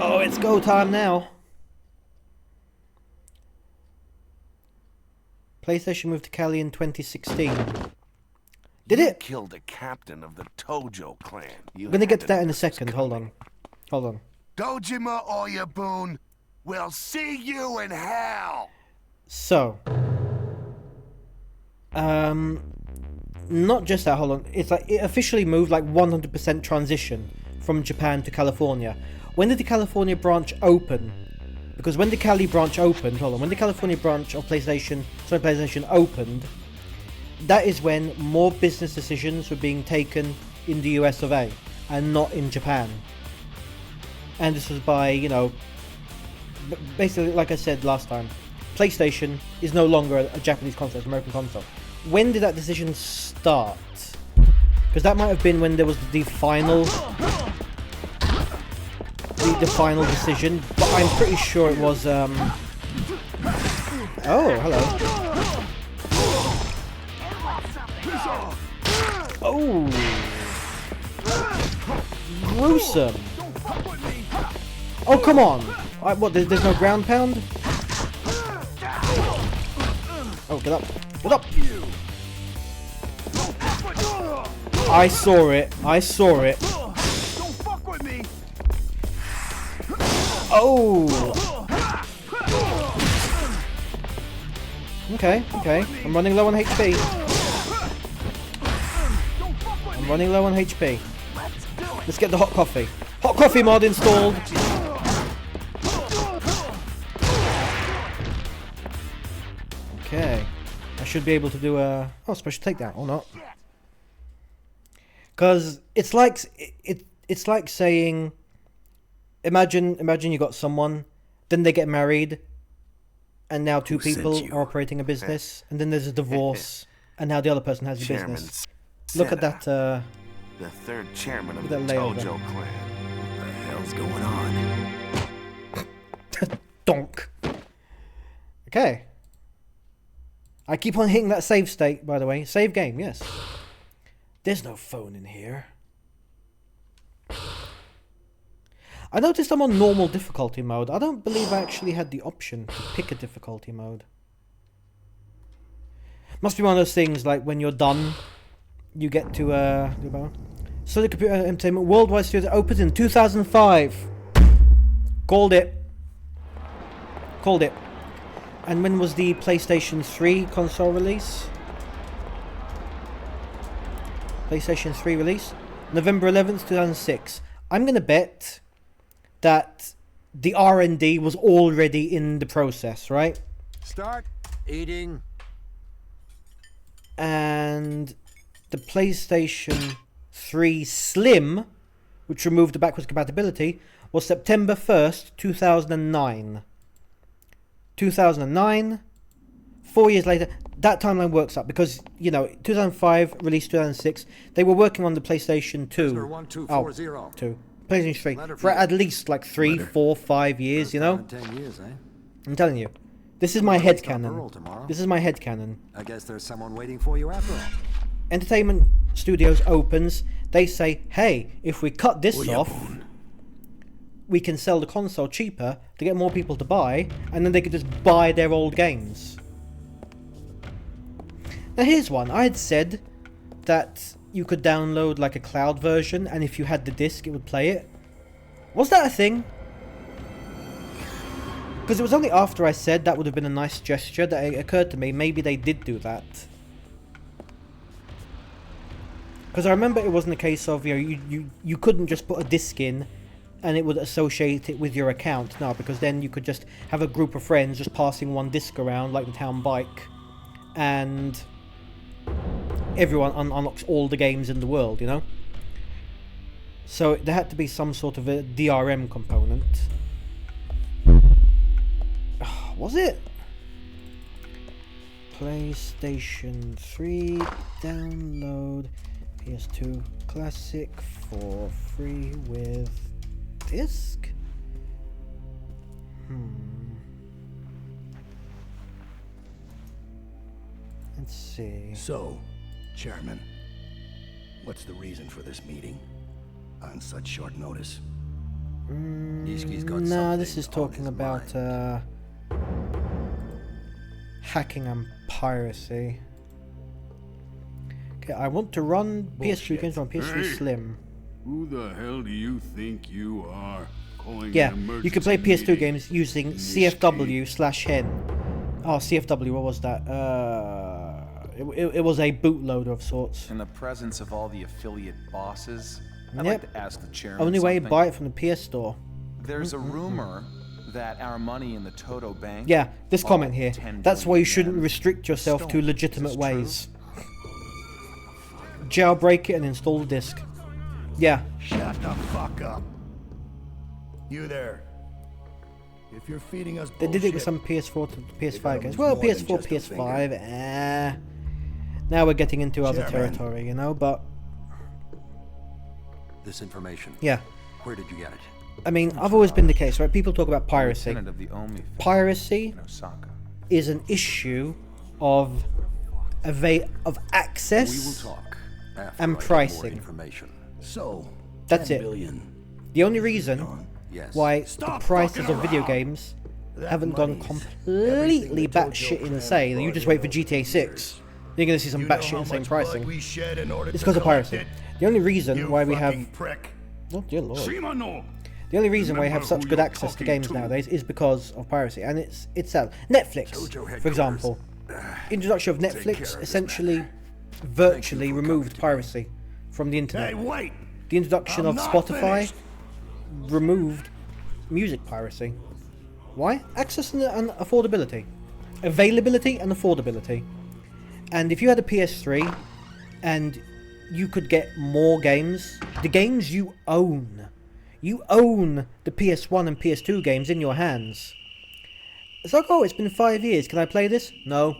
Oh, it's go time now. PlayStation moved to Cali in 2016. Did You it? killed the captain of the Tojo clan. I'm gonna get to that in a second. Hold on. Hold on. Dojima Oyabun will see you in hell. So, not just that. Hold on. It's like it officially moved like 100% transition from Japan to California. When did the California branch open? Because when the Cali branch opened, hold on, when the California branch of PlayStation opened, that is when more business decisions were being taken in the US of A and not in Japan. And this was by, you know, basically, like I said last time, PlayStation is no longer a Japanese console, it's an American console. When did that decision start? Because that might have been when there was the final... the final decision, but I'm pretty sure it was, Oh, hello. Oh! Gruesome! Oh, come on! What, there's no ground pound? Oh, get up! Get up! I saw it! I saw it! Oh! Okay, okay. I'm running low on HP. I'm running low on HP. Let's get the hot coffee. Hot coffee mod installed! Okay. I should be able to do a... Oh, special takedown, or not. Because it's like... It's like saying... Imagine you got someone, then they get married, and now two Who sent people you? are operating a business, and then there's a divorce, and now the other person has a Chairman business. Look at that, the third chairman of the that layover. Tojo clan. What the hell's going on? Donk. Okay. I keep on hitting that save state, by the way. Save game, yes. There's no phone in here. I noticed I'm on normal difficulty mode. I don't believe I actually had the option to pick a difficulty mode. Must be one of those things like when you're done, you get to so the Computer Entertainment Worldwide Studio opens in 2005. Called it. Called it. And when was the PlayStation 3 console release? PlayStation 3 release? November 11th, 2006. I'm gonna bet that the R&D was already in the process, right? Start eating. And the PlayStation 3 Slim, which removed the backwards compatibility, was September 1st, 2009. 2009, 4 years later, that timeline works up because, you know, 2005, released 2006, they were working on the PlayStation 2. Prisoner 1240. 2. PlayStation 3 Letter for for you. at least like 3, 4, 5 years, you know? 10 years, eh? I'm telling you. This is my Well, it's not headcanon. Earl tomorrow. This is my headcanon. I guess there's someone waiting for you after all. Entertainment Studios opens, they say, hey, if we cut this off, we can sell the console cheaper to get more people to buy, and then they could just buy their old games. Now here's one. I had said that you could download like a cloud version, and if you had the disc it would play it. Was that a thing? Because it was only after I said that would have been a nice gesture that it occurred to me maybe they did do that. Because I remember it wasn't a case of, you know, you couldn't just put a disc in and it would associate it with your account. No, because then you could just have a group of friends just passing one disc around like the town bike, and everyone unlocks all the games in the world, you know? So there had to be some sort of a DRM component. Was it? PlayStation 3 download PS2 Classic for free with disc? Let's see. So, Chairman, what's the reason for this meeting on such short notice? Nishki's got No, this something is on talking his about hacking and piracy. Okay, I want to run PS3 games on PS3 Hey, Slim. Who the hell do you think you are? Calling Yeah, an you can play emergency PS2 meeting? games using CFW/hen. Oh, CFW, what was that? It was a bootloader of sorts. In the presence of all the affiliate bosses, I'd Yep. like to ask the chairman Only way, something. buy it from the PS Store. There's a rumor that our money in the Toto Bank... Yeah, this all comment here. 10 That's why you billion shouldn't yen, restrict yourself to stolen. legitimate Is this true? ways. Jailbreak it and install the disc. Yeah. Shut the fuck up. You there. If you're feeding us They did it with bullshit, some PS4 to PS5 gotta games. lose Well, more than PS4, just a PS5, now we're getting into other Chairman. territory, you know, but This information. yeah. Where did you get it? I mean, I've always been the case, right? People talk about piracy. Lieutenant of the Omi family Piracy in Osaka. is an issue of access We will talk after and I get more pricing. information. So, That's 10 it. billion. The only reason Yes. why Stop the prices fucking of video around. games That haven't gone money's completely everything the batshit Tojo clan insane, and you brought just in wait for over GTA 6. You're gonna see some You know batshit how insane much blood pricing. we shed in order It's to because of collect piracy. it? The only reason You why we fucking have prick. oh dear lord. Shimano! The only reason why you have Remember such who good you're access to talking games to. nowadays is because of piracy, and it's sad. Netflix, for example, introduction of Take care of Netflix this essentially virtually removed piracy from the internet. Hey, wait! The introduction I'm of not Spotify finished. removed music piracy. Why? Access and affordability. Availability and affordability. And if you had a PS3 and you could get more games, the games you own, You own the PS1 and PS2 games in your hands. It's like, oh, it's been 5 years. Can I play this? No.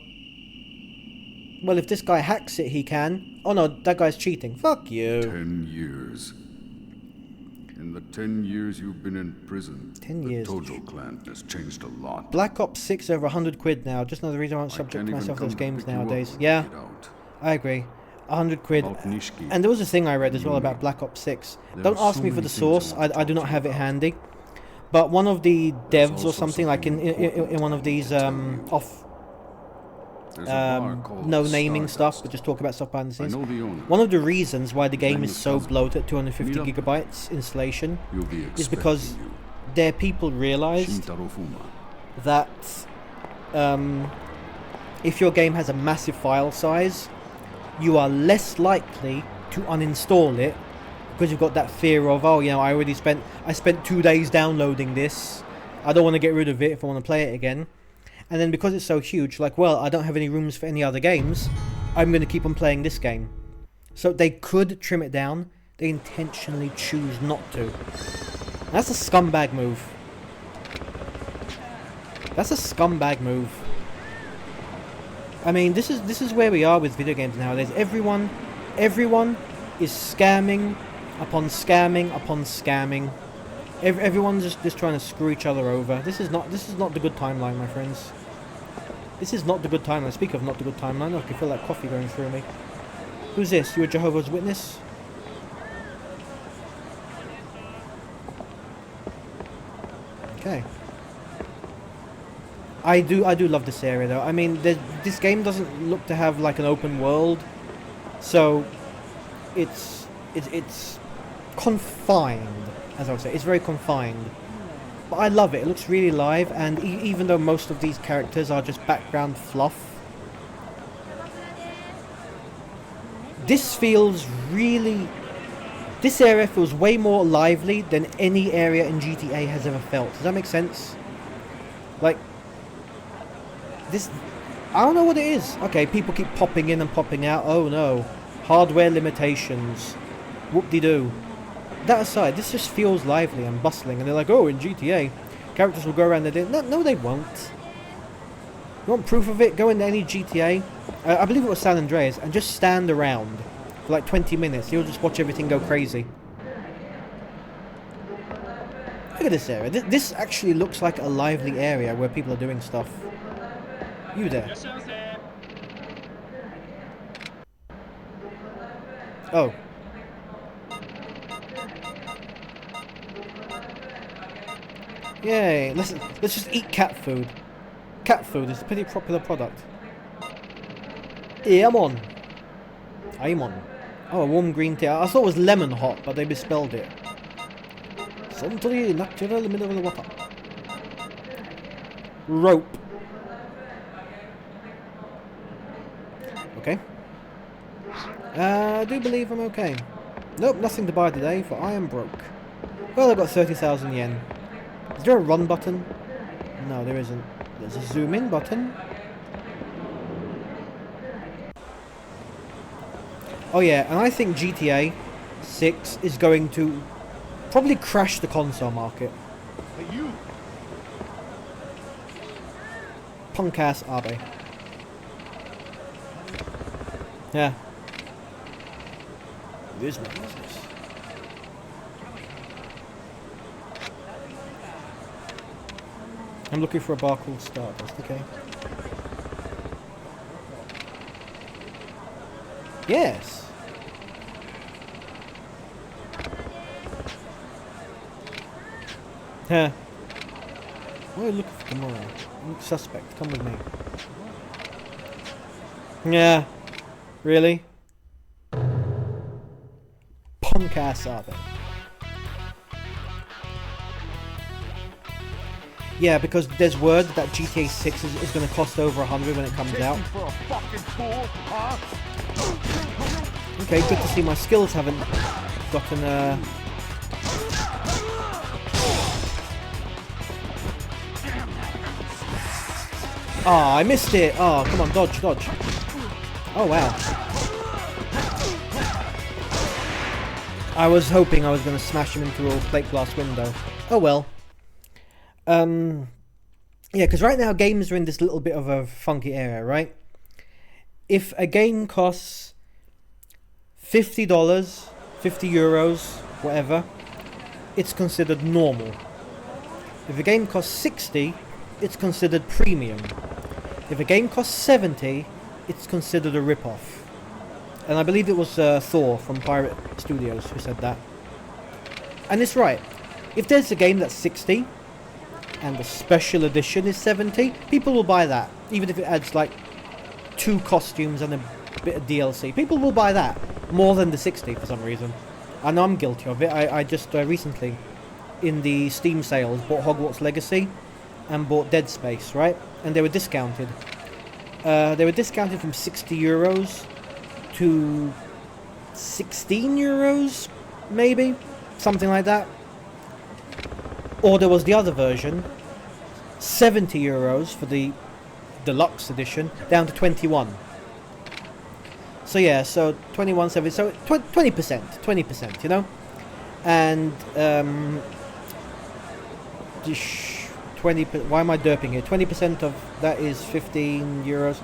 Well, if this guy hacks it, he can. Oh no, that guy's cheating. Fuck you. 10 years. In the 10 years you've been in prison, 10 the years. Tojo clan has changed a lot. Black Ops 6 over 100 quid now. Just another reason I won't subject to myself to those games nowadays. Yeah, I agree. 100 quid. And there was a thing I read as well about Black Ops 6. Don't ask me for the source. I do not have it handy. But one of the devs or something, like in one of these no naming stuff, but just talk about stuff behind the scenes. One of the reasons why the game is so bloated at 250 gigabytes installation is because their people realized that if your game has a massive file size, you are less likely to uninstall it because you've got that fear of, oh, you know, I spent 2 days downloading this. I don't want to get rid of it if I want to play it again. And then because it's so huge, like, well, I don't have any rooms for any other games, I'm going to keep on playing this game. So they could trim it down. They intentionally choose not to. That's a scumbag move. That's a scumbag move. I mean, this is where we are with video games nowadays. Everyone is scamming upon scamming upon scamming. Everyone's just trying to screw each other over. This is not the good timeline, my friends. This is not the good timeline. Speak of not the good timeline, I can feel that coffee going through me. Who's this? You a Jehovah's Witness? Okay. I do love this area though. I mean, this game doesn't look to have like an open world, so it's confined, as I would say. It's very confined. But I love it. It looks really live, and even though most of these characters are just background fluff, this area feels way more lively than any area in GTA has ever felt. Does that make sense? Like, this, I don't know what it is. Okay, people keep popping in and popping out. Oh no. Hardware limitations. Whoop-de-doo. That aside, this just feels lively and bustling, and they're like, oh, in GTA, characters will go around their day. No, they won't. You want proof of it? Go into any GTA, I believe it was San Andreas, and just stand around for like 20 minutes. You'll just watch everything go crazy. Look at this area. This actually looks like a lively area where people are doing stuff. You there. Oh. Yay, let's just eat cat food. Cat food is a pretty popular product. I'm on. Oh, a warm green tea. I thought it was lemon hot, but they misspelled it. Suntory natural mineral water. Rope. Okay. I do believe I'm okay. Nope, nothing to buy today, for I am broke. Well, I got 30,000 yen. Is there a run button? No, there isn't. There's a zoom in button. Oh yeah, and I think GTA 6 is going to probably crash the console market. Hey, you! Punk ass Abe. Yeah. It is my business. I'm looking for a bar called Stardust, okay. Yes! Huh. What are you looking for tomorrow? Suspect, come with me. Yeah. Really? Punk ass are they? Yeah, because there's word that GTA 6 is going to cost over 100 when it comes out. Okay, good to see my skills haven't gotten Ah, I missed it! Oh, come on, dodge, dodge. Oh, wow. I was hoping I was going to smash him into a plate glass window. Oh well. Yeah, because right now games are in this little bit of a funky area, right? If a game costs $50, 50 euros, whatever, it's considered normal. If a game costs 60, it's considered premium. If a game costs 70, it's considered a rip-off. And I believe it was Thor from Pirate Studios who said that. And it's right. If there's a game that's 60 and the special edition is 70, people will buy that. Even if it adds like 2 costumes and a bit of DLC. People will buy that more than the 60 for some reason. I know I'm guilty of it. I just recently, in the Steam sales, bought Hogwarts Legacy and bought Dead Space, right? And they were discounted. They were discounted from 60 euros to 16 euros, maybe? Something like that. Or there was the other version, 70 euros for the deluxe edition, down to 21. So yeah, so 21, 70, so 20%, you know? And, 20, why am I derping here? 20% of that is 15 euros.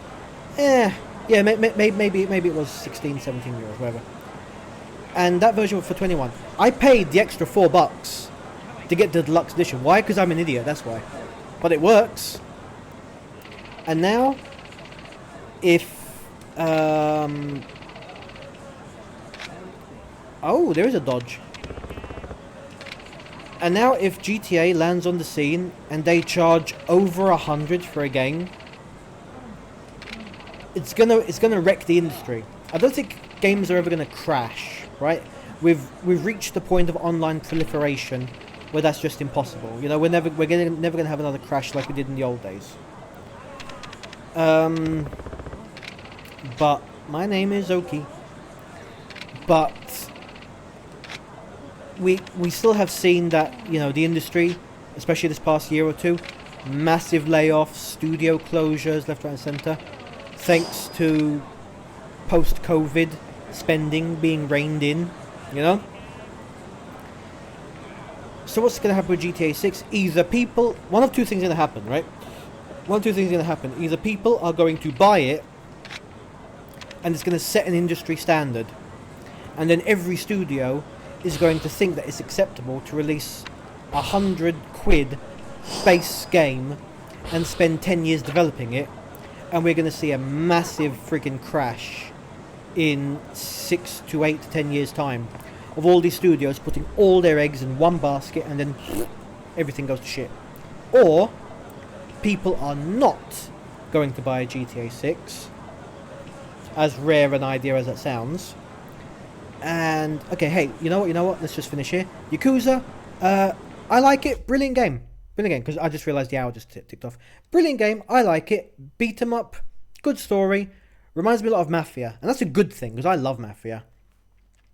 Yeah, maybe it was 16, 17 euros, whatever. And that version was for 21. I paid the extra $4 to get the deluxe edition. Why? Because I'm an idiot, that's why. But it works. And now, if... Oh, there is a dodge. And now if GTA lands on the scene and they charge over 100 for a game, it's gonna wreck the industry. I don't think games are ever gonna crash, right? We've reached the point of online proliferation where that's just impossible. You know, we're never gonna have another crash like we did in the old days. But my name is Oki. But we still have seen that, you know, the industry, especially this past year or two, massive layoffs, studio closures left, right and centre, thanks to post-COVID spending being reined in, you know? So what's going to happen with GTA 6? Either people... One of two things is going to happen, right? One of two things is going to happen. Either people are going to buy it, and it's going to set an industry standard, and then every studio is going to think that it's acceptable to release £100 base game and spend 10 years developing it, and we're going to see a massive freaking crash in 6 to 8 to 10 years time of all these studios putting all their eggs in one basket and then everything goes to shit. Or people are not going to buy a GTA 6, as rare an idea as that sounds. And okay, hey, you know what? Let's just finish here. Yakuza, I like it. Brilliant game, because I just realised the hour just ticked off. Brilliant game. I like it. Beat 'em up. Good story. Reminds me a lot of Mafia, and that's a good thing because I love Mafia.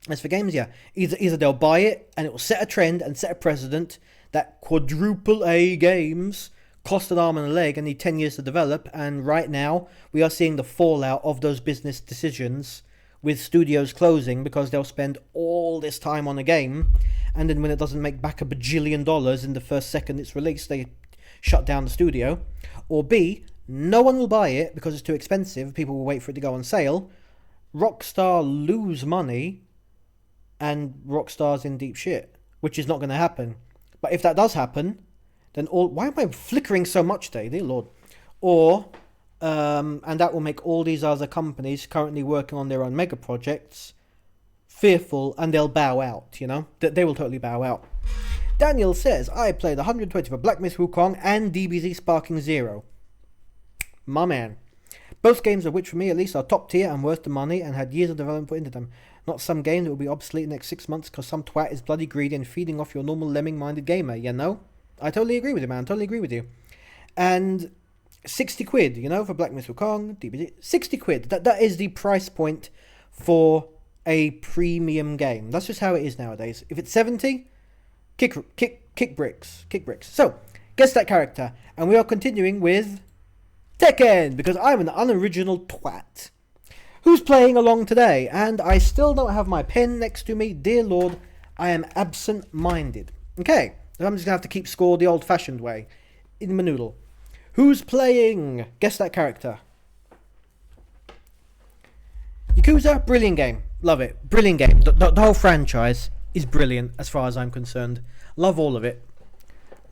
As for games, yeah, either they'll buy it and it will set a trend and set a precedent that quadruple A games cost an arm and a leg and need 10 years to develop, and right now we are seeing the fallout of those business decisions with studios closing because they'll spend all this time on a game, and then when it doesn't make back $1 bajillion in the first second it's released, they shut down the studio. Or B, no one will buy it because it's too expensive, people will wait for it to go on sale, Rockstar lose money, and Rockstar's in deep shit, which is not going to happen. But if that does happen, then why am I flickering so much today, dear Lord? Or... and that will make all these other companies currently working on their own mega projects fearful, and they'll bow out, you know? They will totally bow out. Daniel says, I played 120 for Black Myth Wukong and DBZ Sparking Zero. My man. Both games of which, for me at least, are top tier and worth the money and had years of development put into them. Not some game that will be obsolete in the next 6 months because some twat is bloody greedy and feeding off your normal lemming-minded gamer, you know? I totally agree with you, man. Totally agree with you. And... £60, you know, for Black Myth Wukong, DBZ. £60. That is the price point for a premium game. That's just how it is nowadays. If it's 70, kick bricks. So, guess that character. And we are continuing with Tekken, because I'm an unoriginal twat. Who's playing along today? And I still don't have my pen next to me. Dear Lord, I am absent-minded. Okay, I'm just going to have to keep score the old-fashioned way. In my noodle. Who's playing? Guess that character. Yakuza, brilliant game. Love it. Brilliant game. The whole franchise is brilliant as far as I'm concerned. Love all of it.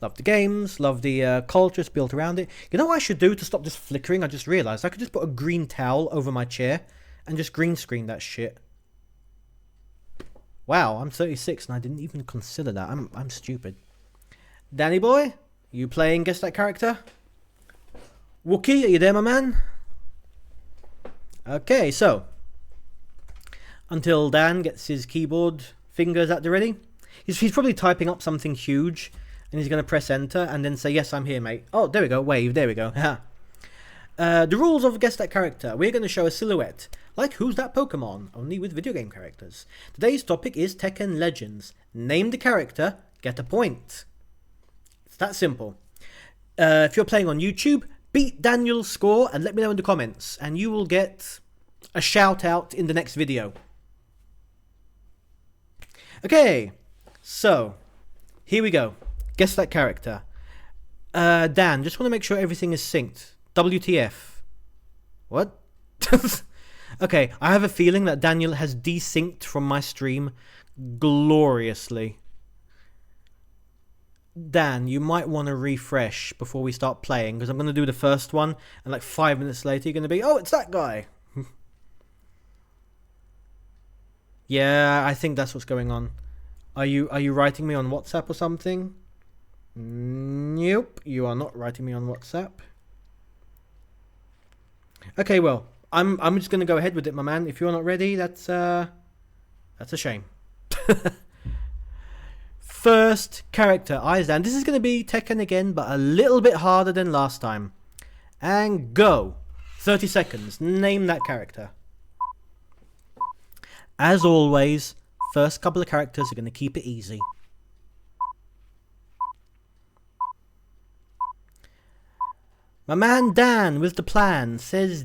Love the games. Love the culture built around it. You know what I should do to stop this flickering? I just realised I could just put a green towel over my chair and just green screen that shit. Wow, I'm 36 and I didn't even consider that. I'm stupid. Danny boy, you playing Guess That Character? Wookie, are you there, my man? Okay, so until Dan gets his keyboard fingers at the ready, he's probably typing up something huge, and he's going to press enter and then say, yes, I'm here, mate. Oh, there we go, wave, there we go. The rules of Guess That Character. We're going to show a silhouette, like Who's That Pokemon, only with video game characters. Today's topic is Tekken Legends. Name the character, get a point. It's that simple. If you're playing on YouTube, beat Daniel's score and let me know in the comments, and you will get a shout out in the next video. Okay, so here we go. Guess that character. Dan, just want to make sure everything is synced. WTF. What? Okay, I have a feeling that Daniel has desynced from my stream gloriously. Dan, you might want to refresh before we start playing, because I'm going to do the first one, and like 5 minutes later you're going to be, oh, it's that guy. Yeah, I think that's what's going on. Are you writing me on WhatsApp or something? Nope, you are not writing me on WhatsApp. Okay, well, I'm just going to go ahead with it, my man. If you're not ready, that's a shame. First character, eyes down. This is going to be Tekken again, but a little bit harder than last time. And go. 30 seconds. Name that character. As always, first couple of characters are going to keep it easy. My man Dan with the plan says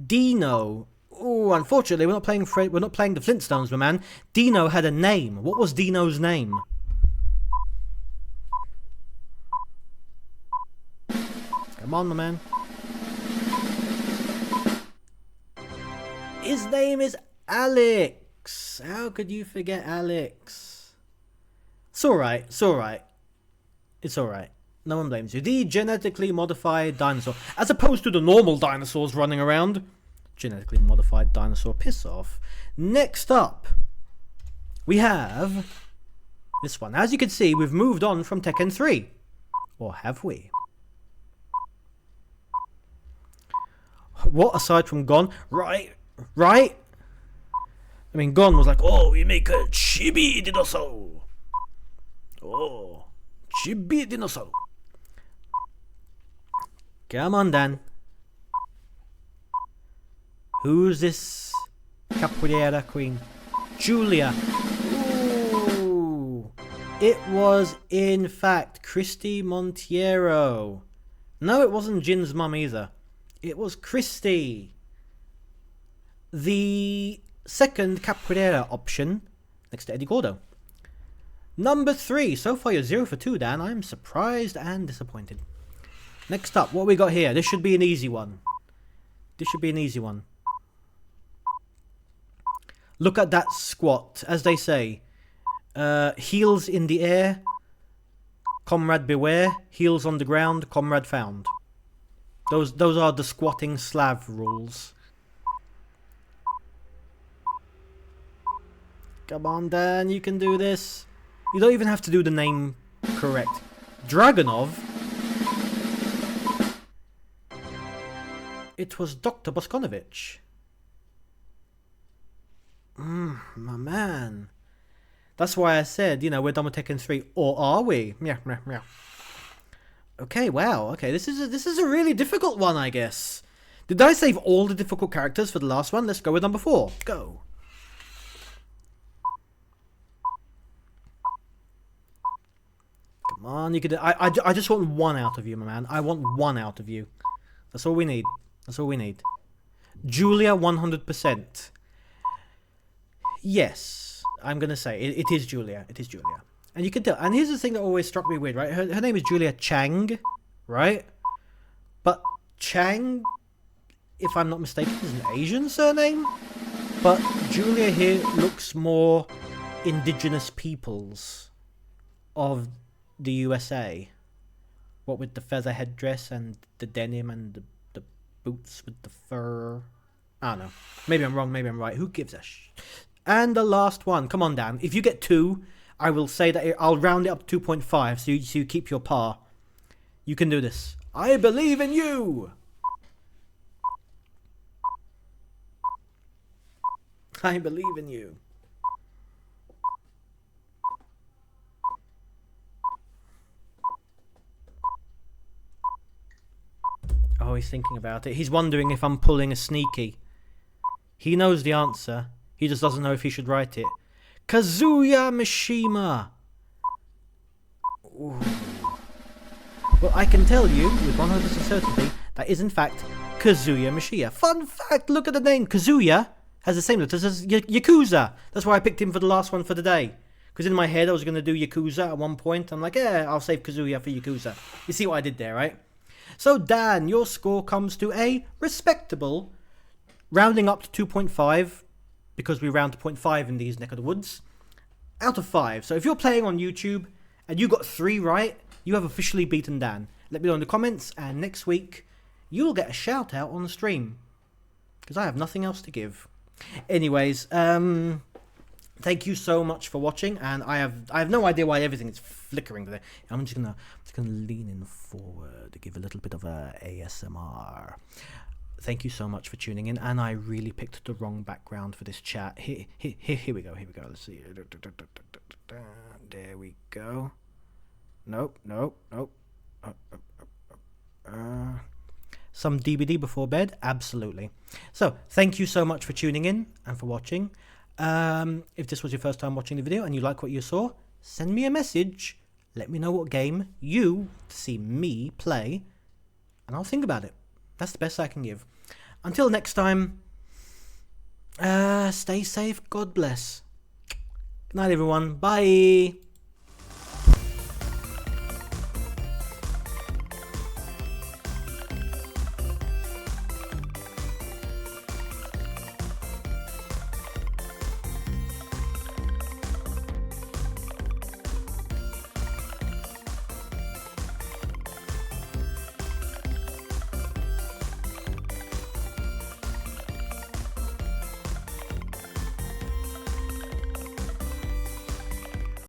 Dino. Oh, unfortunately, we're not playing the Flintstones, my man. Dino had a name. What was Dino's name? Come on, my man. His name is Alex. How could you forget Alex? It's alright, it's alright. It's alright. No one blames you. The genetically modified dinosaur. As opposed to the normal dinosaurs running around. Genetically modified dinosaur. Piss off. Next up, we have this one. As you can see, we've moved on from Tekken 3. Or have we? What, aside from Gon? Right? I mean, Gon was like, oh, we make a chibi dinosaur. Oh, chibi dinosaur. Come on, Dan. Who's this Capoeira queen? Julia. Ooh. It was, in fact, Christy Monteiro. No, it wasn't Jin's mum either. It was Christy. The second Capoeira option next to Eddie Gordo. Number 3. So far you're 0 for 2, Dan. I'm surprised and disappointed. Next up, what we got here? This should be an easy one. This should be an easy one. Look at that squat. As they say, heels in the air, comrade beware. Heels on the ground, comrade found. Those are the squatting Slav rules. Come on, Dan, you can do this. You don't even have to do the name correct. Dragonov? It was Dr. Boskonovich. My man. That's why I said, you know, we're done with Tekken 3. Or are we? Meow, meow, meow. Okay, wow. Okay, this is a really difficult one, I guess. Did I save all the difficult characters for the last one? Let's go with number 4. Go. Come on, you could. I just want one out of you, my man. I want one out of you. That's all we need. That's all we need. Julia, 100%. Yes. I'm gonna say it is Julia. It is Julia, and you can tell. And here's the thing that always struck me weird, right? Her name is Julia Chang, right? But Chang, if I'm not mistaken, is an Asian surname. But Julia here looks more indigenous peoples of the USA. What with the feather headdress and the denim and the boots with the fur. I don't know. Maybe I'm wrong, maybe I'm right. Who gives a And the last one. Come on, Dan. If you get 2, I will say that I'll round it up to 2.5 so you keep your par. You can do this. I believe in you! I believe in you. Oh, he's thinking about it. He's wondering if I'm pulling a sneaky. He knows the answer. He just doesn't know if he should write it. Kazuya Mishima. Ooh. Well, I can tell you with 100% certainty that is in fact Kazuya Mishima. Fun fact, look at the name. Kazuya has the same letters as Yakuza. That's why I picked him for the last one for the day. Because in my head I was going to do Yakuza at one point. I'm like, yeah, I'll save Kazuya for Yakuza. You see what I did there, right? So Dan, your score comes to a respectable, rounding up to 2.5, because we round to 0.5 in these neck of the woods, out of 5. So if you're playing on YouTube and you got 3 right, you have officially beaten Dan. Let me know in the comments, and next week you'll get a shout out on the stream, because I have nothing else to give. Anyways, thank you so much for watching, and I have no idea why everything is flickering today. I'm just gonna lean in forward to give a little bit of a ASMR. Thank you so much for tuning in, and I really picked the wrong background for this chat. Here we go. Let's see. There we go. Nope. Some DBD before bed? Absolutely. So, thank you so much for tuning in and for watching. If this was your first time watching the video and you like what you saw, send me a message. Let me know what game you see me play, and I'll think about it. That's the best I can give. Until next time, stay safe. God bless. Good night, everyone. Bye.